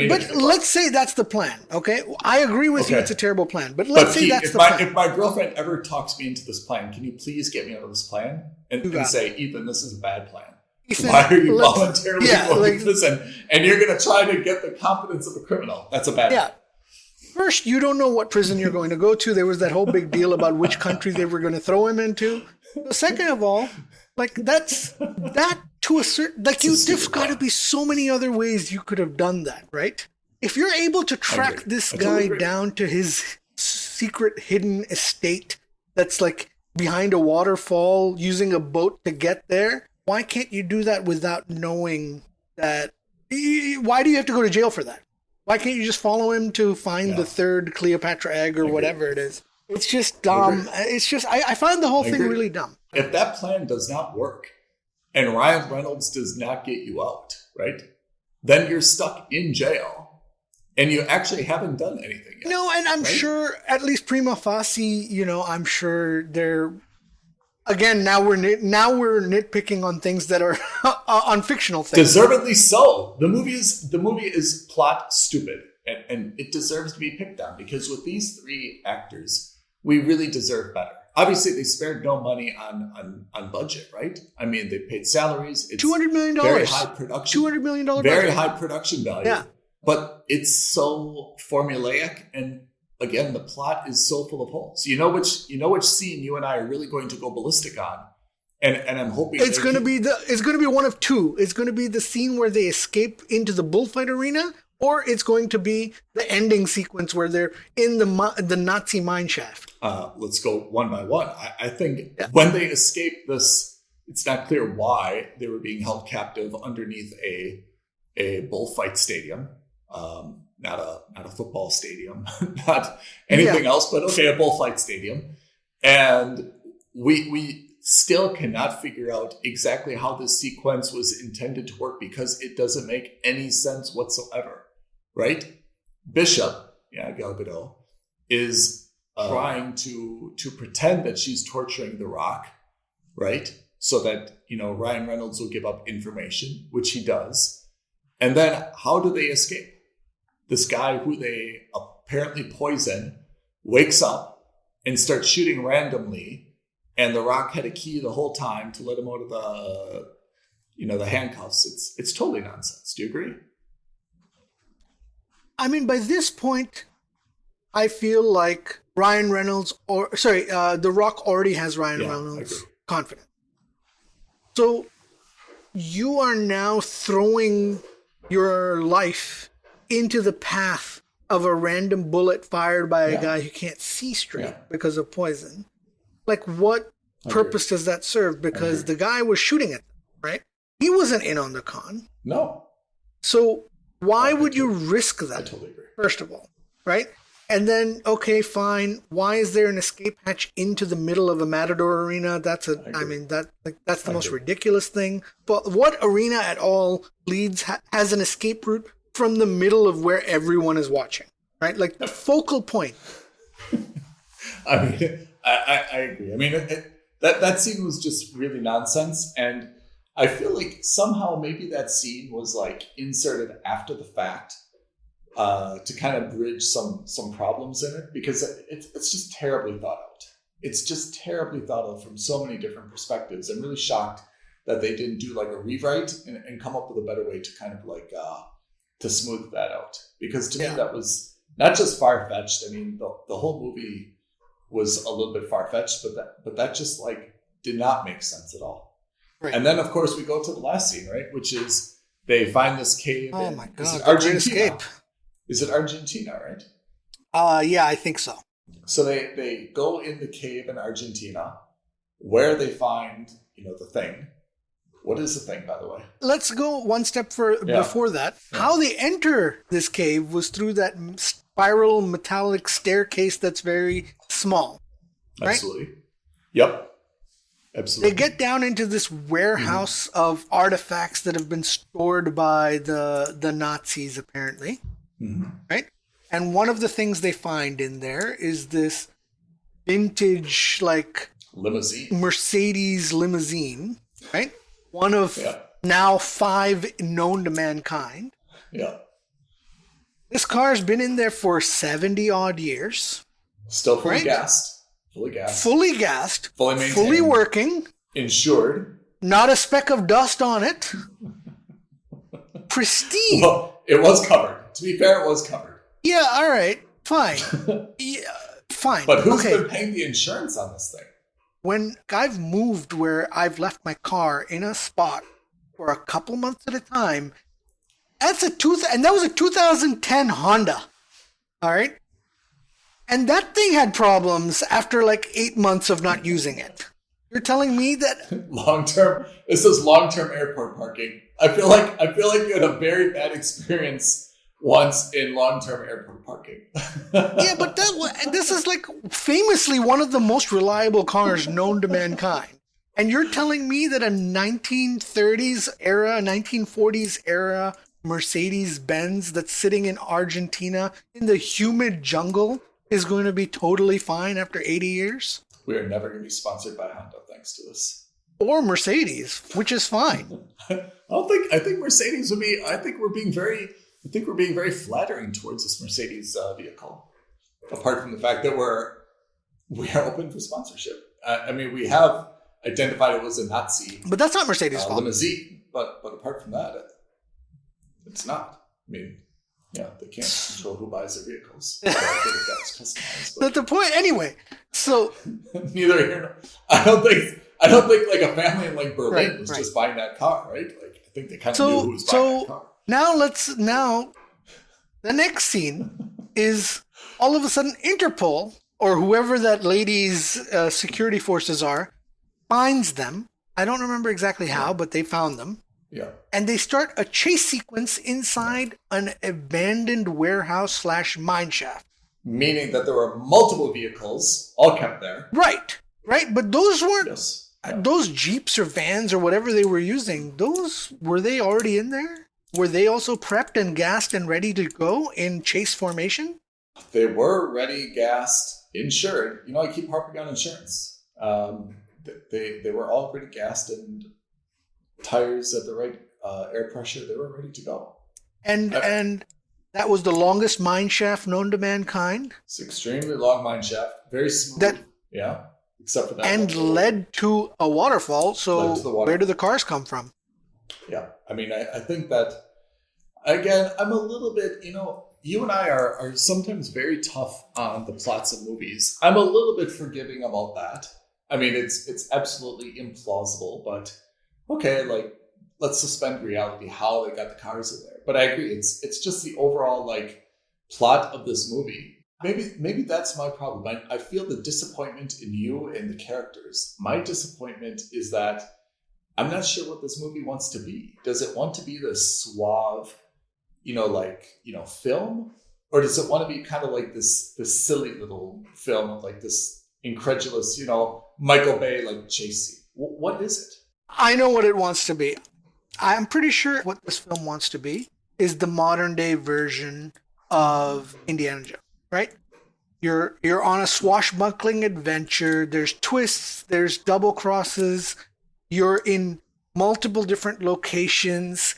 But let's say that's the plan, okay? I agree with you, it's a terrible plan. But let's say that's the plan. If my girlfriend ever talks me into this plan, can you please get me out of this plan? And say, Ethan, this is a bad plan. Ethan, why are you voluntarily going to prison? And you're going to try to get the confidence of a criminal. That's a bad plan. First, you don't know what prison you're going to go to. There was that whole big deal about which country they were going to throw him into. Second of all, that to a certain, there's got to be so many other ways you could have done that, right? If you're able to track this guy down to his secret hidden estate that's like behind a waterfall using a boat to get there, why can't you do that without knowing that? Why do you have to go to jail for that? Why can't you just follow him to find the third Cleopatra egg or whatever it is? It's just dumb. It's just, I find the whole thing really dumb. If that plan does not work and Ryan Reynolds does not get you out, right, then you're stuck in jail and you actually haven't done anything yet. No, and I'm sure, at least prima facie, I'm sure they're, again, now we're nitpicking on things that are on fictional things. Deservedly so. The movie is plot stupid, and it deserves to be picked on because with these three actors, we really deserve better. Obviously, they spared no money on budget, right? I mean, they paid salaries. It's $200 million. Very high production. $200 million Very budget. high production value. Yeah. But it's so formulaic, and again, the plot is so full of holes. You know which scene you and I are really going to go ballistic on, and I'm hoping it's going to be one of two. It's going to be the scene where they escape into the bullfight arena, or it's going to be the ending sequence where they're in the Nazi mine shaft. Let's go one by one. I think when they escape this, it's not clear why they were being held captive underneath a bullfight stadium. Not a football stadium, not anything else, but a bullfight stadium. And we still cannot figure out exactly how this sequence was intended to work because it doesn't make any sense whatsoever, right? Bishop, Gal Gadot, is trying to pretend that she's torturing The Rock, right? So that, Ryan Reynolds will give up information, which he does. And then how do they escape? This guy who they apparently poison wakes up and starts shooting randomly, and The Rock had a key the whole time to let him out of the handcuffs. It's totally nonsense. Do you agree? I mean, by this point, I feel like Ryan Reynolds, The Rock already has Ryan Reynolds' confidence. So you are now throwing your life into the path of a random bullet fired by a guy who can't see straight because of poison. Like, what purpose does that serve? Because the guy was shooting at them, right? He wasn't in on the con. No. So why would you risk that? I totally agree. First of all, right? And then, okay, fine. Why is there an escape hatch into the middle of a Matador arena? That's the most ridiculous thing. But what arena at all has an escape route from the middle of where everyone is watching, right? Like the focal point. I mean, I agree. I mean, that scene was just really nonsense, and I feel like somehow maybe that scene was like inserted after the fact to kind of bridge some problems in it, because it's just terribly thought out. It's just terribly thought out from so many different perspectives. I'm really shocked that they didn't do like a rewrite and come up with a better way to kind of like to smooth that out. Because to me that was not just far-fetched. I mean, the whole movie was a little bit far-fetched, but that just like did not make sense at all. Right. And then of course we go to the last scene, right? Which is they find this cave. Oh my God! Argentina. Escape. Is it Argentina, right? Yeah, I think so. So they go in the cave in Argentina, where they find, the thing. What is the thing, by the way? Let's go one step before that. Yeah. How they enter this cave was through that spiral metallic staircase that's very small. Right? Absolutely. Yep. Absolutely. They get down into this warehouse of artifacts that have been stored by the Nazis, apparently. Mm-hmm. Right? And one of the things they find in there is this vintage, like, limousine. Mercedes limousine, right? One of now 5 known to mankind. Yeah. This car's been in there for 70 odd years. Still fully gassed. Fully gassed. Fully maintained. Fully working. Insured. Not a speck of dust on it. Pristine. Well, it was covered. To be fair, it was covered. Yeah, all right. Fine. Fine. But who's been paying the insurance on this thing? When I've moved where I've left my car in a spot for a couple months at a time, and that was a 2010 Honda. All right? And that thing had problems after like 8 months of not using it. You're telling me that this is long-term airport parking. I feel like you had a very bad experience once in long-term airport parking. Yeah, but this is like famously one of the most reliable cars known to mankind. And you're telling me that a 1930s era, 1940s era Mercedes-Benz that's sitting in Argentina in the humid jungle is going to be totally fine after 80 years? We are never going to be sponsored by Honda thanks to this. Or Mercedes, which is fine. I think Mercedes would be, I think we're being very flattering towards this Mercedes vehicle. Apart from the fact that we are open for sponsorship. I mean, we have identified it was a Nazi. But that's not Mercedes' fault. Limousine. But apart from that, it's not. I mean, yeah, they can't control who buys their vehicles. I think that's customized. But the point, anyway. So neither here nor I don't think like a family in like Berlin was just buying that car, right? Like I think they kind of knew who was buying that car. Now the next scene is all of a sudden Interpol or whoever that lady's security forces are finds them. I don't remember exactly how, but they found them. Yeah. And they start a chase sequence inside an abandoned warehouse / mine shaft. Meaning that there were multiple vehicles all kept there. Right. But those weren't those Jeeps or vans or whatever they were using. Were they already in there? Were they also prepped and gassed and ready to go in chase formation? They were ready, gassed, insured. I keep harping on insurance. They were all ready, gassed, and tires at the right air pressure. They were ready to go. And that was the longest mine shaft known to mankind. It's an extremely long mine shaft. Very smooth. Except for that. And led to a waterfall. So where do the cars come from? Yeah. I mean, I think that, again, I'm a little bit, you and I are sometimes very tough on the plots of movies. I'm a little bit forgiving about that. I mean, it's absolutely implausible, but okay, let's suspend reality how they got the cars in there. But I agree, it's just the overall like plot of this movie. Maybe that's my problem. I feel the disappointment in you and the characters. My disappointment is that I'm not sure what this movie wants to be. Does it want to be this suave, film? Or does it want to be kind of like this silly little film of like this incredulous, Michael Bay like chase scene? What is it? I know what it wants to be. I'm pretty sure what this film wants to be is the modern day version of Indiana Jones, right? You're on a swashbuckling adventure. There's twists. There's double crosses. You're in multiple different locations.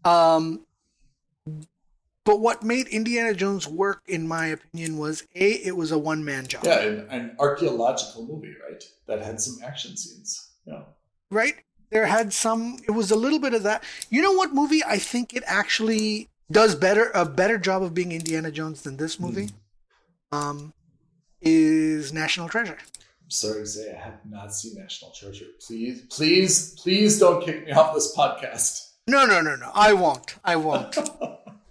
But what made Indiana Jones work, in my opinion, was it was a one-man job. Yeah, an archaeological movie, right? That had some action scenes. Yeah. Right? There had some, it was a little bit of that. You know what movie I think it actually does a better job of being Indiana Jones than this movie? Is National Treasure. I'm sorry to say I have not seen National Treasure. Please don't kick me off this podcast. No. I won't.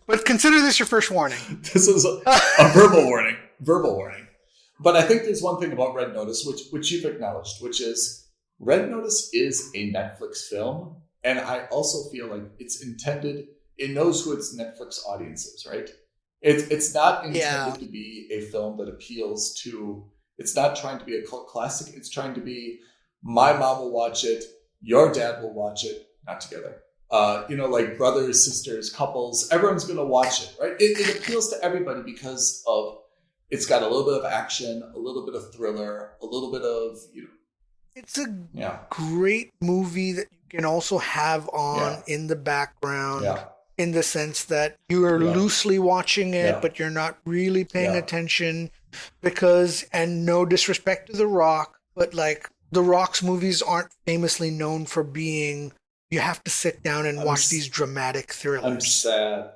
But consider this your first warning. This is a verbal warning. Verbal warning. But I think there's one thing about Red Notice, which you've acknowledged, which is Red Notice is a Netflix film. And I also feel like it's intended, it knows who its Netflix audience is, right? It's not intended to be a film that appeals to, it's not trying to be a cult classic. It's trying to be, my mom will watch it, your dad will watch it, not together. Like brothers, sisters, couples, everyone's going to watch it, right? It appeals to everybody because of, it's got a little bit of action, a little bit of thriller, a little bit of, It's a great movie that you can also have on in the background, in the sense that you are loosely watching it, but you're not really paying attention because, and no disrespect to The Rock, but like The Rock's movies aren't famously known for being, you have to sit down and watch these dramatic thrillers.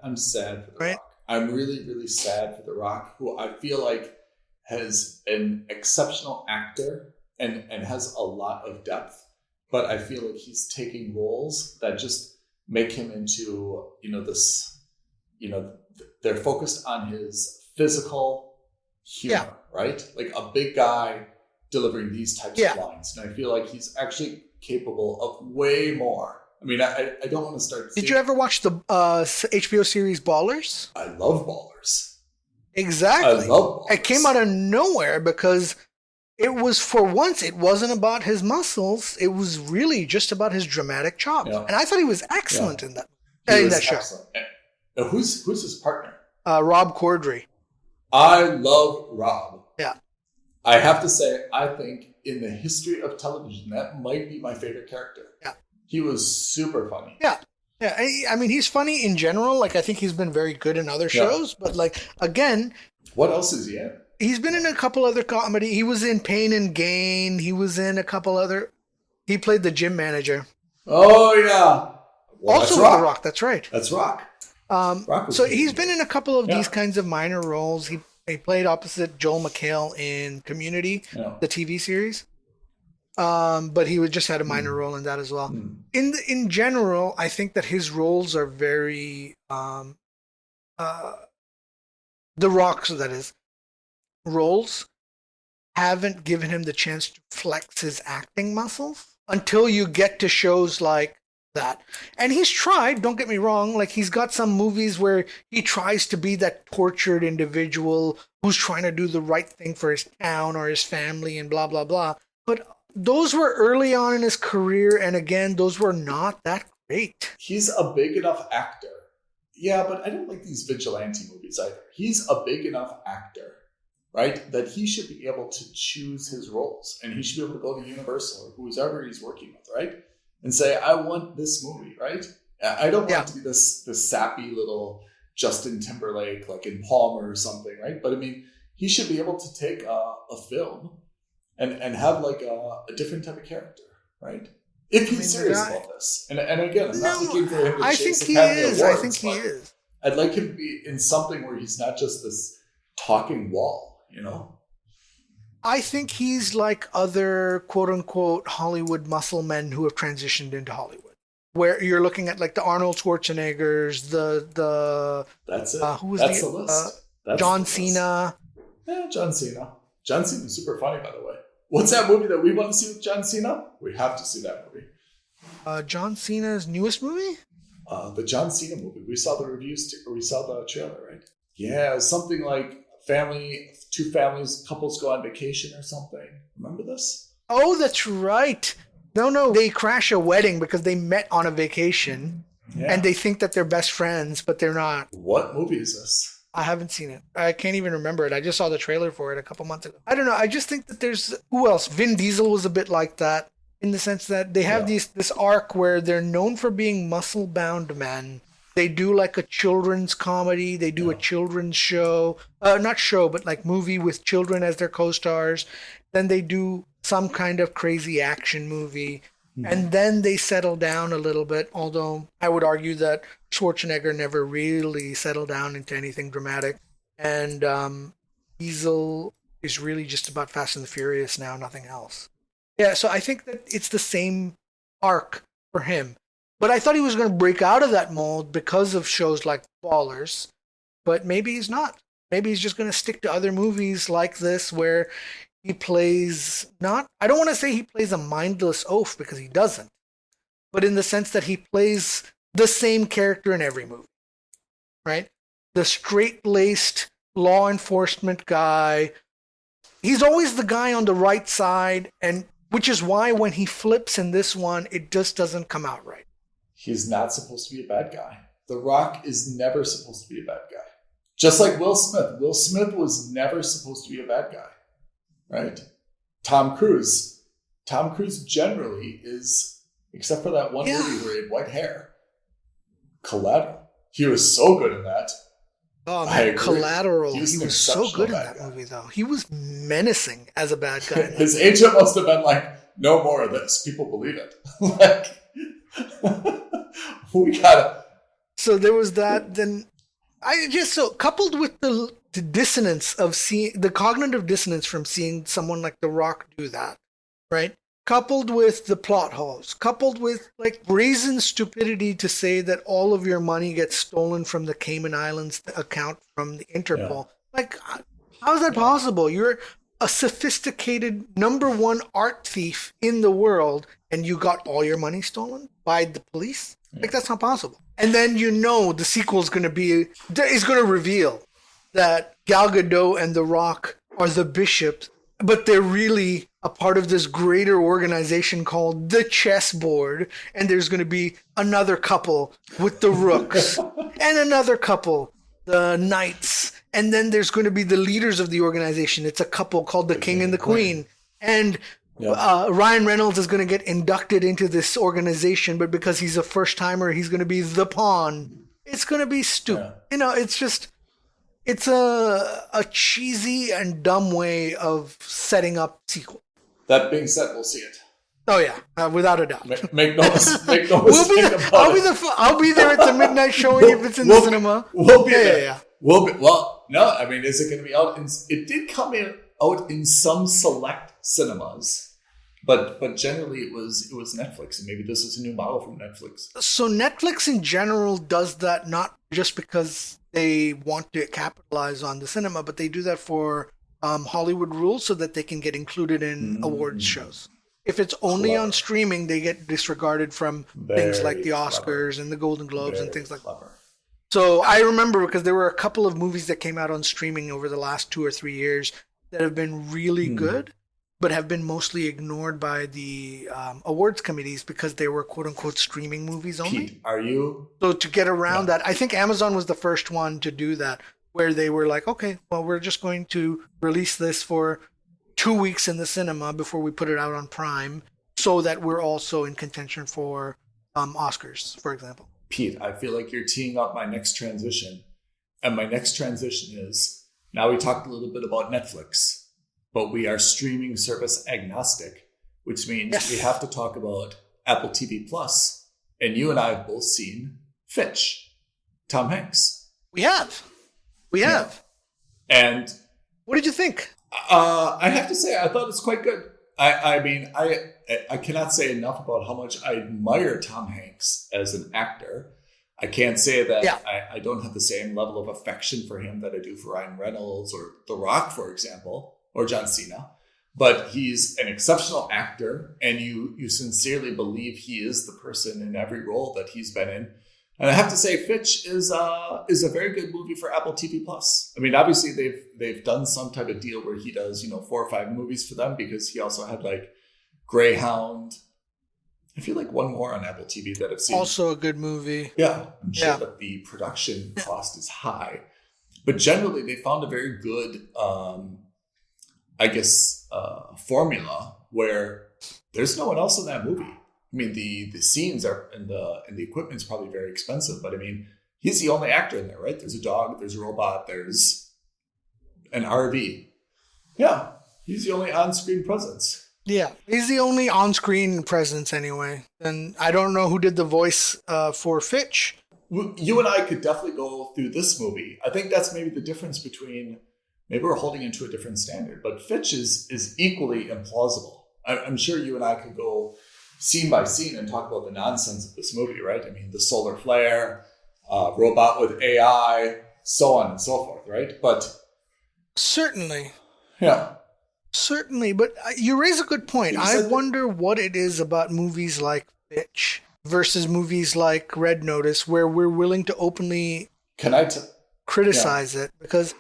I'm sad for The Rock. I'm really, really sad for The Rock, who I feel like has an exceptional actor and has a lot of depth, but I feel like he's taking roles that just make him into, they're focused on his physical humor, right? Like a big guy delivering these types of lines. And I feel like he's actually capable of way more. I mean, I don't want to start. Did you ever watch the HBO series Ballers? I love Ballers. Exactly. I love Ballers. It came out of nowhere because it was, for once, it wasn't about his muscles. It was really just about his dramatic chops. Yeah. And I thought he was excellent in that show. Excellent. And who's his partner? Rob Corddry. I love Rob. Yeah. I have to say, I think in the history of television, that might be my favorite character. Yeah. He was super funny. Yeah. Yeah. I mean, he's funny in general. Like, I think he's been very good in other shows. But, like, again. What else is he in? He's been in a couple other comedy. He was in Pain and Gain. He was in a couple other. He played the gym manager. Oh, yeah. Well, also with The Rock. That's right. That's Rock. So he's been in a couple of these kinds of minor roles. He played opposite Joel McHale in Community, the TV series. But he just had a minor role in that as well. In general, I think that his roles are very The Rock's, that is, roles haven't given him the chance to flex his acting muscles until you get to shows like that. And he's tried, don't get me wrong, like he's got some movies where he tries to be that tortured individual who's trying to do the right thing for his town or his family and blah, blah, blah. But those were early on in his career, and again, those were not that great. He's a big enough actor. Yeah, but I don't like these vigilante movies either. He's a big enough actor, right, that he should be able to choose his roles, and he should be able to go to Universal or whoever he's working with, right, and say, I want this movie, right? I don't want it to be this sappy little Justin Timberlake, like in Palmer or something, right? But I mean, he should be able to take a film and have like a different type of character, right? If he's serious about this. And again, I'm not looking for him to chase Academy Awards. I think he is. I'd like him to be in something where he's not just this talking wall, you know? I think he's like other quote-unquote Hollywood muscle men who have transitioned into Hollywood, where you're looking at like the Arnold Schwarzeneggers, the That's it. who was That's the the list. That's John the list. Cena. Yeah, John Cena. John Cena's super funny, by the way. What's that movie that we want to see with John Cena? We have to see that movie. John Cena's newest movie? The John Cena movie. We saw the reviews, or we saw the trailer, right? Yeah, it was something like two families, couples go on vacation or something. Remember this? Oh, that's right. No, they crash a wedding because they met on a vacation, and they think that they're best friends, but they're not. What movie is this? I haven't seen it. I can't even remember it. I just saw the trailer for it a couple months ago. I don't know. I just think that there's... Who else? Vin Diesel was a bit like that in the sense that they have this arc where they're known for being muscle-bound men. They do like a children's comedy. They do a children's show. Not show, but like movie with children as their co-stars. Then they do some kind of crazy action movie. And then they settle down a little bit, although I would argue that Schwarzenegger never really settled down into anything dramatic. And Diesel is really just about Fast and the Furious now, nothing else. Yeah, so I think that it's the same arc for him. But I thought he was going to break out of that mold because of shows like Ballers. But maybe he's not. Maybe he's just going to stick to other movies like this where he plays I don't want to say he plays a mindless oaf because he doesn't, but in the sense that he plays the same character in every movie, right? The straight-laced law enforcement guy. He's always the guy on the right side, and which is why when he flips in this one, it just doesn't come out right. He's not supposed to be a bad guy. The Rock is never supposed to be a bad guy. Just like Will Smith. Will Smith was never supposed to be a bad guy. Right? Tom Cruise. Tom Cruise generally is, except for that one movie where he had white hair, Collateral. He was so good in that. Oh, man, Collateral. He was so good in that guy. movie, though. He was menacing as a bad guy. His agent must have been like, no more of this. People believe it. We gotta. So there was that. Then coupled with the dissonance of seeing the cognitive dissonance from seeing someone like The Rock do that, right? Coupled with the plot holes, coupled with like brazen stupidity to say that all of your money gets stolen from the Cayman Islands account from the Interpol. Like, how is that possible? You're a sophisticated #1 art thief in the world, and you got all your money stolen by the police? Like, that's not possible. And then the sequel is going to reveal that Gal Gadot and The Rock are the bishops, but they're really a part of this greater organization called the Chessboard, and there's going to be another couple with the Rooks, and another couple, the Knights, and then there's going to be the leaders of the organization. It's a couple called the King and the Queen, and Ryan Reynolds is going to get inducted into this organization, but because he's a first-timer, he's going to be the pawn. It's going to be stupid. It's just... It's a cheesy and dumb way of setting up sequel. That being said, we'll see it. Oh yeah, without a doubt. Make no mistake about it. I'll be there at the midnight showing if it's in the cinema. We'll be there. Yeah. Well, no, I mean, is it going to be out? It did come out in some select cinemas, but generally it was Netflix, and maybe this is a new model from Netflix. So Netflix in general does that not just because they want to capitalize on the cinema, but they do that for Hollywood rules so that they can get included in awards shows. If it's only on streaming, they get disregarded from things like the Oscars and the Golden Globes and things like that. So I remember because there were a couple of movies that came out on streaming over the last 2 or 3 years that have been really good, but have been mostly ignored by the awards committees because they were quote-unquote streaming movies only. Pete, are you? So to get around that, I think Amazon was the first one to do that, where they were like, okay, well, we're just going to release this for 2 weeks in the cinema before we put it out on Prime so that we're also in contention for Oscars, for example. Pete, I feel like you're teeing up my next transition. And my next transition is, now we talked a little bit about Netflix, but we are streaming service agnostic, which means we have to talk about Apple TV Plus. And you and I have both seen Finch, Tom Hanks. We have. And And what did you think? I have to say, I thought it's quite good. I mean, I cannot say enough about how much I admire Tom Hanks as an actor. I can't say that I don't have the same level of affection for him that I do for Ryan Reynolds or The Rock, for example, or John Cena. But he's an exceptional actor, and you sincerely believe he is the person in every role that he's been in. And I have to say, Fitch is a very good movie for Apple TV Plus. I mean, obviously they've done some type of deal where he does 4 or 5 movies for them, because he also had like Greyhound. I feel like one more on Apple TV that I've seen. Also a good movie. Yeah, I'm sure that the production cost is high, but generally they found a very good, formula where there's no one else in that movie. I mean, the scenes are and the equipment's probably very expensive, but I mean, he's the only actor in there, right? There's a dog, there's a robot, there's an RV. Yeah, he's the only on-screen presence. Yeah, he's the only on-screen presence anyway. And I don't know who did the voice for Fitch. You and I could definitely go through this movie. I think that's maybe the difference between, maybe we're holding it to a different standard, but Fitch is equally implausible. I'm sure you and I could go scene by scene and talk about the nonsense of this movie, right? I mean, the solar flare, robot with AI, so on and so forth, right? But certainly. Yeah. Certainly, but you raise a good point. I wonder what it is about movies like Fitch versus movies like Red Notice where we're willing to openly criticize it, because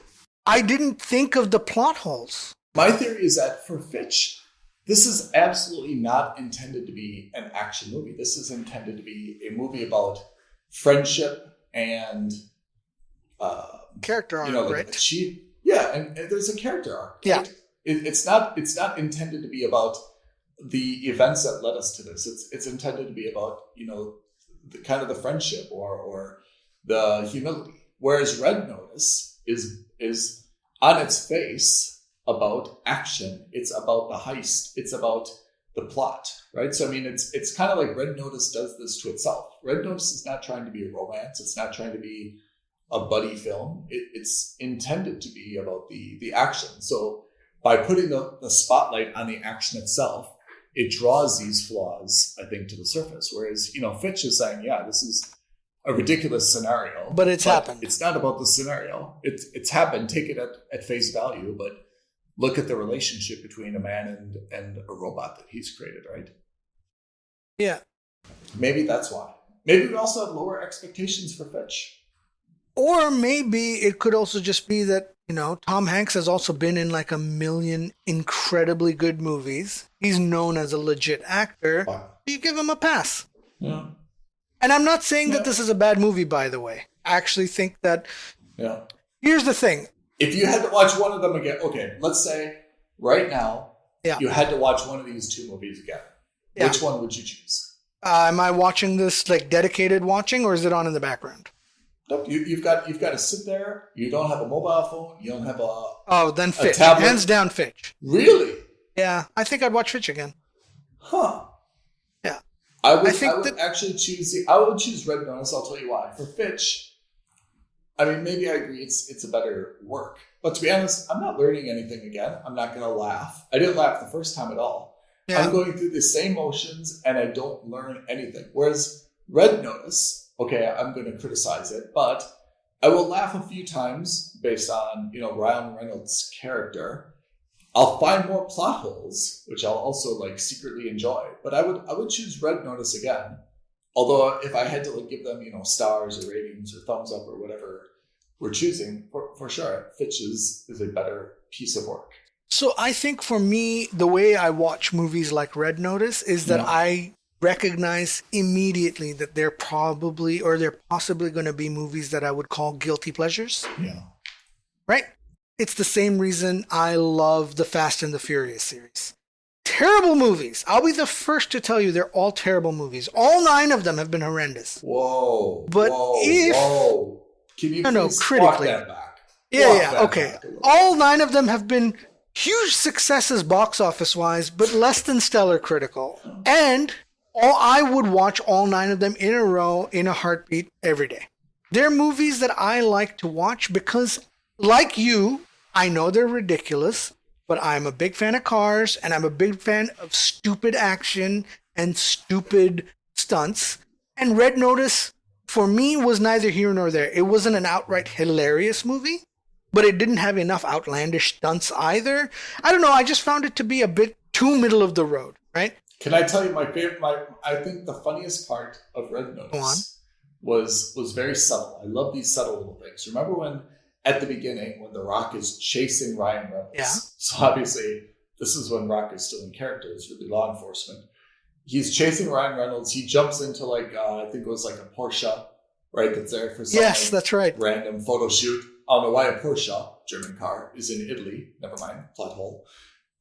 I didn't think of the plot holes. My theory is that for Fitch, this is absolutely not intended to be an action movie. This is intended to be a movie about friendship and character arc, right? And there's a character arc. Right? Yeah. It's not intended to be about the events that led us to this. It's intended to be about, the kind of the friendship or the humility. Whereas Red Notice is on its face about action. It's about the heist. It's about the plot, right? So I mean, it's kind of like Red Notice does this to itself. Red Notice is not trying to be a romance. It's not trying to be a buddy film. It's intended to be about the action. So by putting the spotlight on the action itself, it draws these flaws, I think, to the surface. Whereas, Fitch is saying, yeah, this is a ridiculous scenario. But it's happened. It's not about the scenario. It's happened. Take it at face value, but look at the relationship between a man and a robot that he's created, right? Yeah. Maybe that's why. Maybe we also have lower expectations for Fitch. Or maybe it could also just be that, Tom Hanks has also been in like 1 million incredibly good movies. He's known as a legit actor. You give him a pass. Yeah. And I'm not saying that this is a bad movie, by the way. I actually think that... Yeah. Here's the thing. If you had to watch one of them again... Okay, let's say right now you had to watch one of these 2 movies again. Yeah. Which one would you choose? Am I watching this like dedicated watching, or is it on in the background? Nope, you've got to sit there. You don't have a mobile phone. You don't have then Fitch. Hands down, Fitch. Really? Yeah, I think I'd watch Fitch again. Huh. Yeah. I would actually choose Red Notice. I'll tell you why. For Fitch, I mean, maybe I agree it's a better work. But to be honest, I'm not learning anything again. I'm not going to laugh. I didn't laugh the first time at all. Yeah. I'm going through the same motions and I don't learn anything. Whereas Red Notice... Okay, I'm going to criticize it, but I will laugh a few times based on, Ryan Reynolds' character. I'll find more plot holes, which I'll also secretly enjoy. But I would choose Red Notice again. Although if I had to give them, stars or ratings or thumbs up or whatever we're choosing, for sure, Fitch is a better piece of work. So I think for me, the way I watch movies like Red Notice is that I recognize immediately that they're possibly going to be movies that I would call guilty pleasures. Yeah. Right? It's the same reason I love the Fast and the Furious series. Terrible movies. I'll be the first to tell you they're all terrible movies. All 9 of them have been horrendous. Whoa. But whoa. Can you please walk that back? Okay. All 9 of them have been huge successes box office wise, but less than stellar critical. And I would watch all 9 of them in a row in a heartbeat every day. They're movies that I like to watch because, like you, I know they're ridiculous. but I'm a big fan of cars, and I'm a big fan of stupid action and stupid stunts. And Red Notice, for me, was neither here nor there. It wasn't an outright hilarious movie, but it didn't have enough outlandish stunts either. I don't know. I just found it to be a bit too middle of the road, right? Can I tell you my favorite? I think the funniest part of Red Notice was very subtle. I love these subtle little things. Remember when at the beginning when The Rock is chasing Ryan Reynolds? Yeah. So obviously this is when Rock is still in character. It's really law enforcement. He's chasing Ryan Reynolds. He jumps into like I think it was like a Porsche, right? That's there for some that's right. random photo shoot. I don't know why a Porsche, German car, is in Italy. Never mind, plot hole.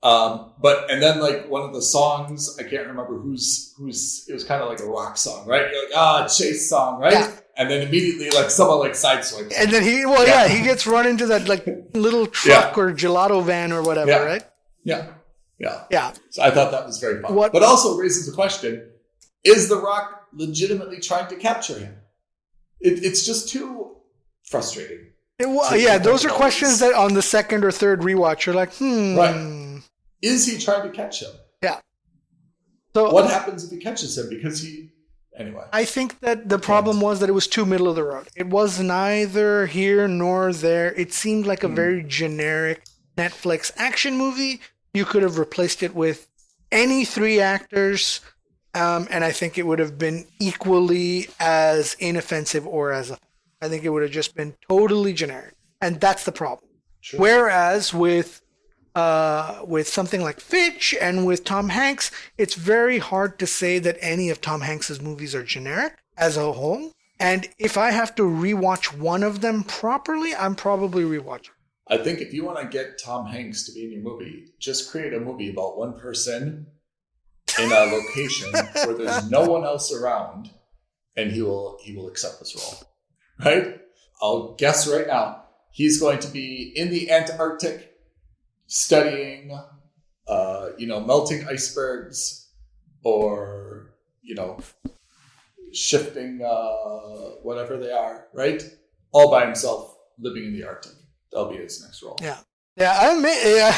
And then like one of the songs, I can't remember who's it was kind of like a rock song, right? You're like, chase song, right? Yeah. And then immediately like someone like sideswipes. And then he gets run into that like little truck or gelato van or whatever, right? Yeah. Yeah. So I thought that was very fun. But also raises the question, is The Rock legitimately trying to capture him? It's just too frustrating. Those are questions that on the second or third rewatch you're like, Right. Is he trying to catch him? Yeah. So what happens if he catches him? Anyway. I think that the problem was that it was too middle of the road. It was neither here nor there. It seemed like a very generic Netflix action movie. You could have replaced it with any three actors, and I think it would have been equally as inoffensive or as effective. I think it would have just been totally generic, and that's the problem. Sure. Whereas with something like Fitch and with Tom Hanks, it's very hard to say that any of Tom Hanks's movies are generic as a whole. And if I have to rewatch one of them properly, I'm probably rewatching. I think if you want to get Tom Hanks to be in your movie, just create a movie about one person in a location where there's no one else around, and he will accept this role. Right? I'll guess right now. He's going to be in the Antarctic studying, melting icebergs or, shifting whatever they are, right? All by himself, living in the Arctic. That'll be his next role. Yeah. Yeah,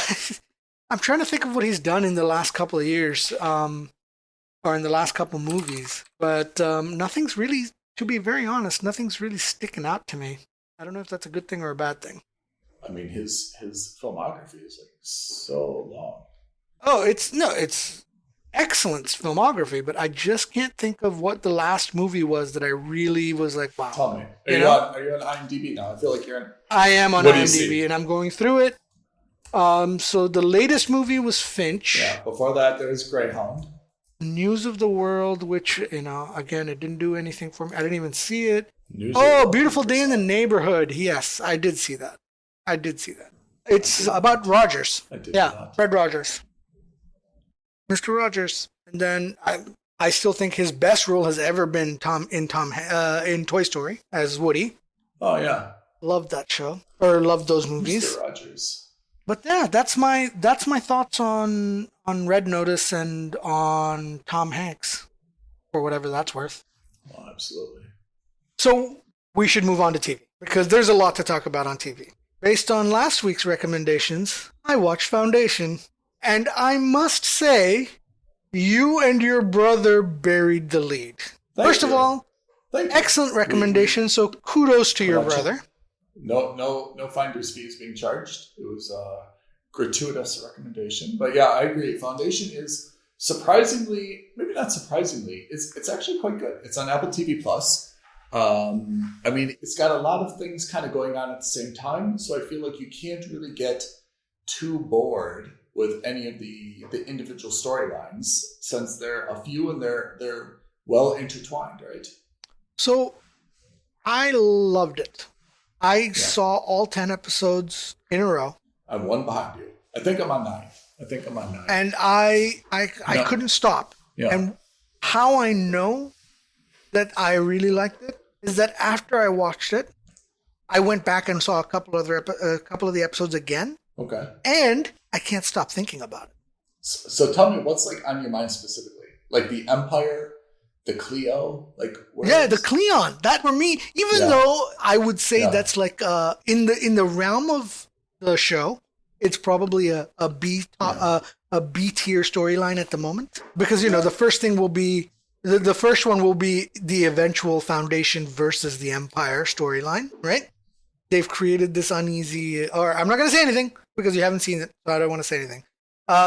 I'm trying to think of what he's done in the last couple of years, or in the last couple of movies. But nothing's really, to be very honest, nothing's really sticking out to me. I don't know if that's a good thing or a bad thing. I mean, his filmography is like so long. Oh, it's excellent filmography, but I just can't think of what the last movie was that I really was like, wow. Tell me, are you on IMDb now? I feel like you're on. I am on IMDb, and I'm going through it. So the latest movie was Finch. Yeah. Before that, there was Greyhound. News of the World, which again, it didn't do anything for me. I didn't even see it. Beautiful Day in the Neighborhood. Yes, I did see that. It's about Rogers. Fred Rogers. Mr. Rogers. And then I still think his best role has ever been in Toy Story as Woody. Oh yeah. Loved that show. Or loved those movies. Mr. Rogers. But yeah, that's my thoughts on Red Notice and on Tom Hanks. For whatever that's worth. Oh, absolutely. So we should move on to TV. Because there's a lot to talk about on TV. Based on last week's recommendations, I watched Foundation. And I must say, you and your brother buried the lead. First of all, excellent recommendation, so kudos to your brother. No finder's fees being charged. It was a gratuitous recommendation. But yeah, I agree. Foundation is surprisingly, maybe not surprisingly, it's actually quite good. It's on Apple TV Plus. It's got a lot of things kind of going on at the same time, so I feel like you can't really get too bored with any of the individual storylines, since there are a few and they're well intertwined, right? So I loved it. I saw all 10 episodes in a row. I'm one behind you. I think I'm on 9. And I couldn't stop. Yeah. And how I know that I really liked it is that after I watched it, I went back and saw a couple of the episodes again. Okay. And I can't stop thinking about it. So tell me, what's like on your mind specifically? Like the Empire, the Cleo, like the Cleon. That for me, even though I would say that's like in the realm of the show, it's probably a B a B tier storyline at the moment, because the first thing will be the first one will be the eventual Foundation versus the Empire storyline, right? They've created this uneasy, or I'm not going to say anything because you haven't seen it, so I don't want to say anything.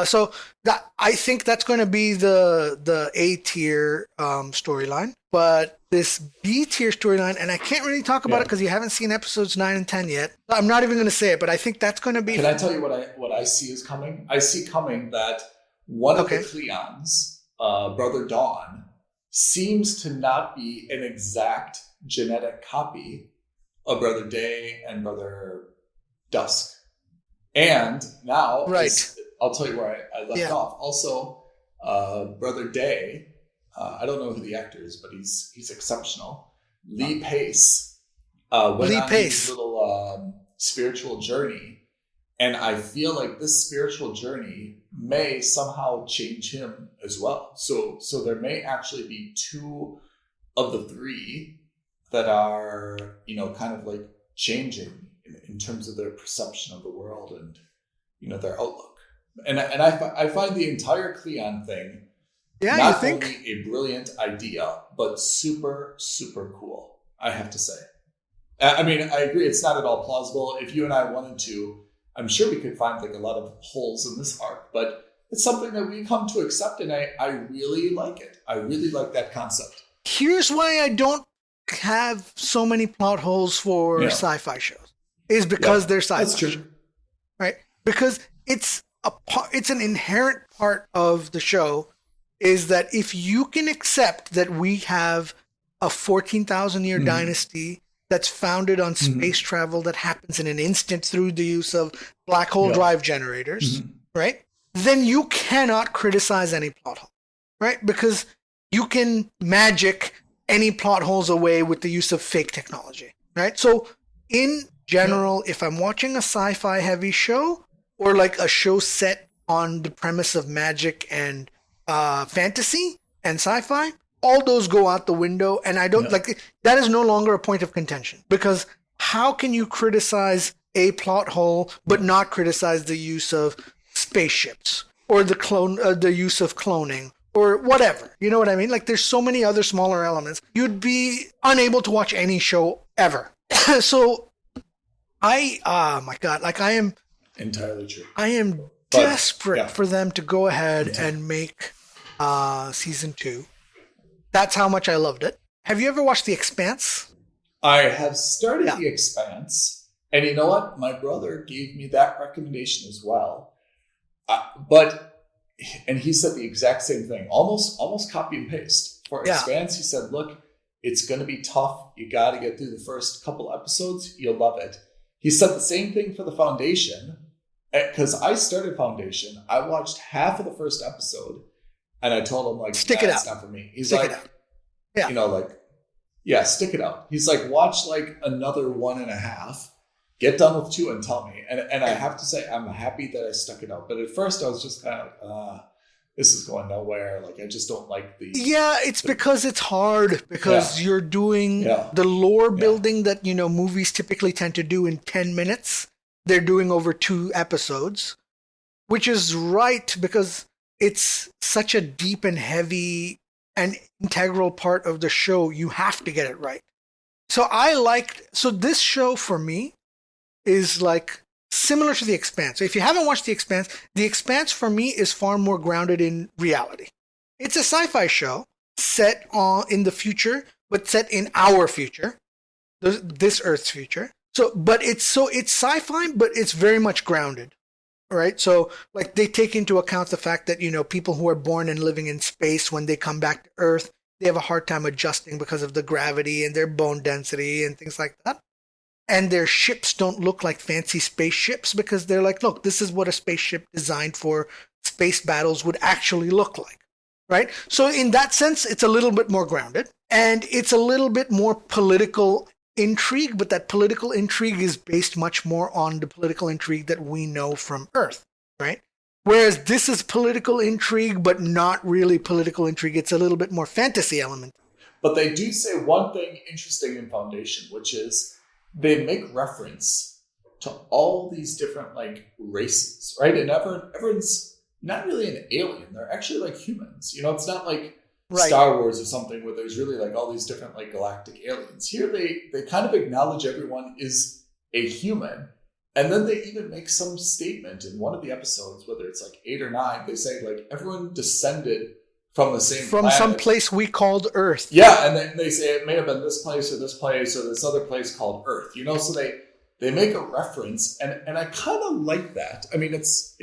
So that I think that's going to be the A tier storyline, but this B tier storyline, and I can't really talk about it because you haven't seen episodes 9 and 10 yet. I'm not even going to say it, but I think that's going to be. Can I tell you what I see is coming? I see coming that one of the Cleons, Brother Dawn, seems to not be an exact genetic copy of Brother Day and Brother Dusk. And now, I'll tell you where I left off. Also, Brother Day, I don't know who the actor is, but he's exceptional. Lee Pace went on his little spiritual journey. And I feel like this spiritual journey may somehow change him as well. So there may actually be 2 of the 3 that are, kind of like changing in terms of their perception of the world and, their outlook. And I find the entire Cleon thing not only a brilliant idea, but super, super cool, I have to say. I mean, I agree, it's not at all plausible. If you and I wanted to, I'm sure we could find like a lot of holes in this arc, but it's something that we come to accept, and I really like it. I really like that concept. Here's why I don't have so many plot holes for sci-fi shows, is because they're sci-fi. That's true. Right? Because it's an inherent part of the show is that if you can accept that we have a 14,000 year dynasty that's founded on space travel that happens in an instant through the use of black hole drive generators, right? Then you cannot criticize any plot hole, right? Because you can magic any plot holes away with the use of fake technology, right? So in general, if I'm watching a sci-fi heavy show or like a show set on the premise of magic and fantasy and sci-fi, all those go out the window, and I don't like that is no longer a point of contention, because how can you criticize a plot hole but not criticize the use of spaceships or the use of cloning or whatever? You know what I mean? Like, there's so many other smaller elements. You'd be unable to watch any show ever. So my God, like I am entirely true. I am desperate for them to go ahead and make season 2. That's how much I loved it. Have you ever watched The Expanse? I have started The Expanse, and you know what? My brother gave me that recommendation as well. And he said the exact same thing, almost copy and paste. For Expanse, he said, look, it's going to be tough. You got to get through the first couple episodes. You'll love it. He said the same thing for the Foundation, because I started Foundation. I watched half of the first episode, and I told him, like, stick it out. It's not for me. He's stick like, stick it out. He's like, watch like another 1.5, get done with 2 and tell me. And I have to say, I'm happy that I stuck it out. But at first I was just kind of like, this is going nowhere. Like, I just don't like the... Yeah, because it's hard, because you're doing the lore building that, movies typically tend to do in 10 minutes. They're doing over 2 episodes, which is right, because it's such a deep and heavy and integral part of the show. You have to get it right. So this show for me is like similar to The Expanse. So if you haven't watched The Expanse for me is far more grounded in reality. It's a sci-fi show set in the future, but set in our future, this Earth's future. So it's sci-fi, but it's very much grounded. Right. So like they take into account the fact that, people who are born and living in space, when they come back to Earth, they have a hard time adjusting because of the gravity and their bone density and things like that. And their ships don't look like fancy spaceships, because they're like, look, this is what a spaceship designed for space battles would actually look like. Right. So in that sense, it's a little bit more grounded, and it's a little bit more political intrigue, but that political intrigue is based much more on the political intrigue that we know from Earth, right? Whereas this is political intrigue, but not really political intrigue. It's a little bit more fantasy element. But they do say one thing interesting in Foundation, which is they make reference to all these different like races, right? And everyone's not really an alien. They're actually like humans. It's not like Star Wars or something where there's really like all these different like galactic aliens. Here they kind of acknowledge everyone is a human. And then they even make some statement in one of the episodes, whether it's like 8 or 9, they say like everyone descended from the same planet. Some place we called Earth. Yeah, and then they say it may have been this place or this other place called Earth. So they make a reference, and I kind of like that. I mean, it's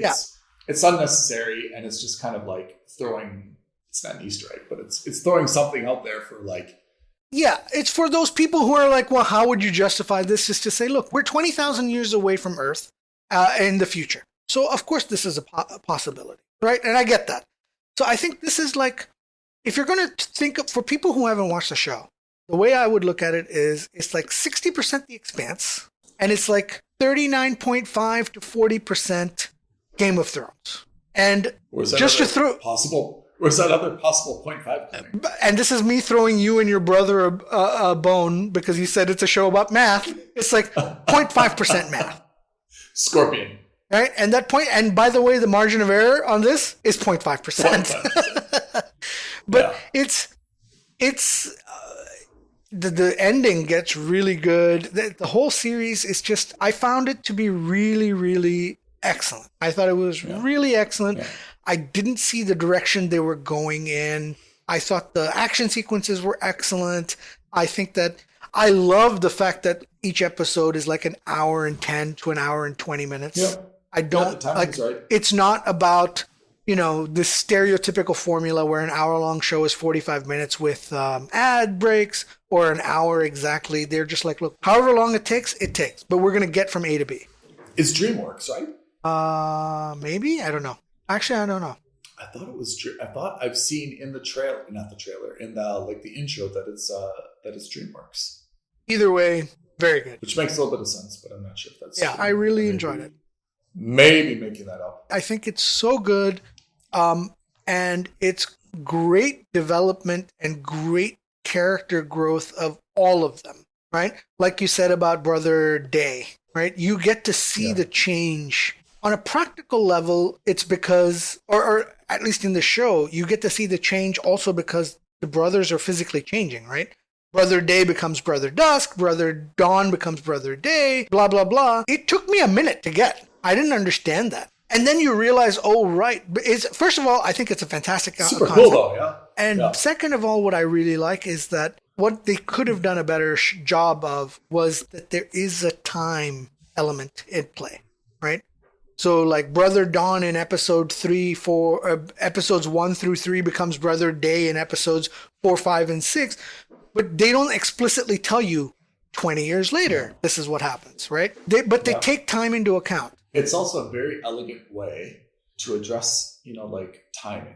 unnecessary, and it's just kind of like throwing. It's not an Easter egg, but it's throwing something out there for like. Yeah, it's for those people who are like, well, how would you justify this? Is to say, look, we're 20,000 years away from Earth in the future. So, of course, this is a possibility, right? And I get that. So I think this is like, if you're going to think of, for people who haven't watched the show, the way I would look at it is it's like 60% The Expanse, and it's like 39.5 to 40% Game of Thrones. And just to throw... Where's that other possible 0.5 coming? And this is me throwing you and your brother a bone because you said it's a show about math. It's like 0.5% math. Scorpion. Right? And that point, and by the way, the margin of error on this is 0.5%. But the ending gets really good. The whole series is just, I found it to be really, really excellent. I thought it was really excellent. Yeah. I didn't see the direction they were going in. I thought the action sequences were excellent. I think that I love the fact that each episode is like an hour and 10 to an hour and 20 minutes. Yeah. I don't like, right. It's not about, this stereotypical formula where an hour-long show is 45 minutes with ad breaks or an hour exactly. They're just like, look, however long it takes, but we're going to get from A to B. It's DreamWorks, right? Maybe? I don't know. Actually, I don't know. I thought it was. I thought I've seen in the trailer, not the trailer, in the intro that it's DreamWorks. Either way, very good. Which makes a little bit of sense, but I'm not sure if that's. Yeah, I really enjoyed it. Maybe making that up. I think it's so good, and it's great development and great character growth of all of them. Right, like you said about Brother Day. Right, you get to see the change. On a practical level, it's because, or at least in the show, you get to see the change also because the brothers are physically changing, right? Brother Day becomes Brother Dusk, Brother Dawn becomes Brother Day, blah, blah, blah. It took me a minute to get. I didn't understand that. And then you realize, oh, right. First of all, I think it's a fantastic Super concept. Cool, though, yeah. And second of all, what I really like is that what they could have done a better job of was that there is a time element in play, right? So like Brother Dawn in episodes 1 through 3 becomes Brother Day in episodes 4, 5, and 6. But they don't explicitly tell you 20 years later, this is what happens, right? They take time into account. It's also a very elegant way to address, like timing.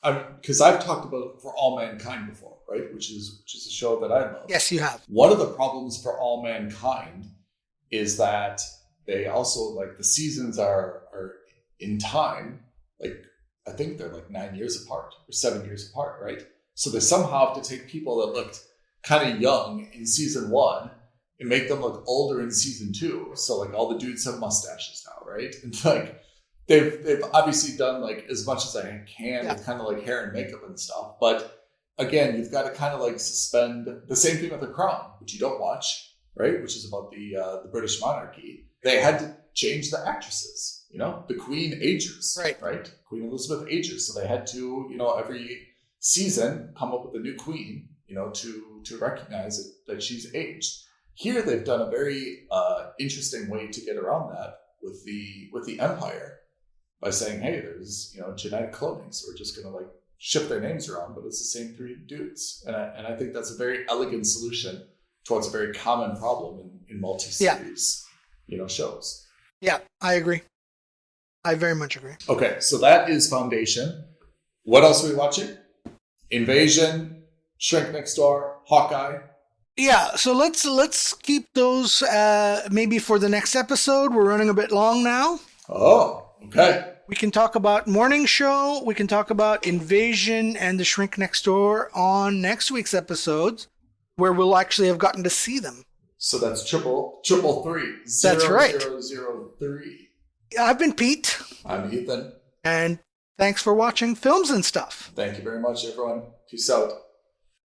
Because I've talked about For All Mankind before, right? Which is a show that I love. Yes, you have. One of the problems for All Mankind is that they also, like, the seasons are in time, like, I think they're like 9 years apart or 7 years apart, right? So they somehow have to take people that looked kind of young in season 1 and make them look older in season 2. So like all the dudes have mustaches now, right? And like they've obviously done like as much as I can with kind of like hair and makeup and stuff. But again, you've got to kind of like suspend the same thing with The Crown, which you don't watch, right? Which is about the British monarchy. They had to change the actresses. The Queen ages, right? Queen Elizabeth ages. So they had to, every season come up with a new queen, to recognize that she's aged. Here they've done a very interesting way to get around that with the Empire by saying, hey, there's, genetic cloning. So we're just going to like shift their names around, but it's the same 3 dudes. And I think that's a very elegant solution towards a very common problem in multi-series, shows. Yeah, I agree. I very much agree. Okay, so that is Foundation. What else are we watching? Invasion, Shrink Next Door, Hawkeye. Yeah, so let's keep those maybe for the next episode. We're running a bit long now. Oh, okay. We can talk about Morning Show. We can talk about Invasion and the Shrink Next Door on next week's episodes, where we'll actually have gotten to see them. So that's triple three. That's right. 0003. I've been Pete. I'm Ethan. And thanks for watching Films and Stuff. Thank you very much, everyone. Peace out.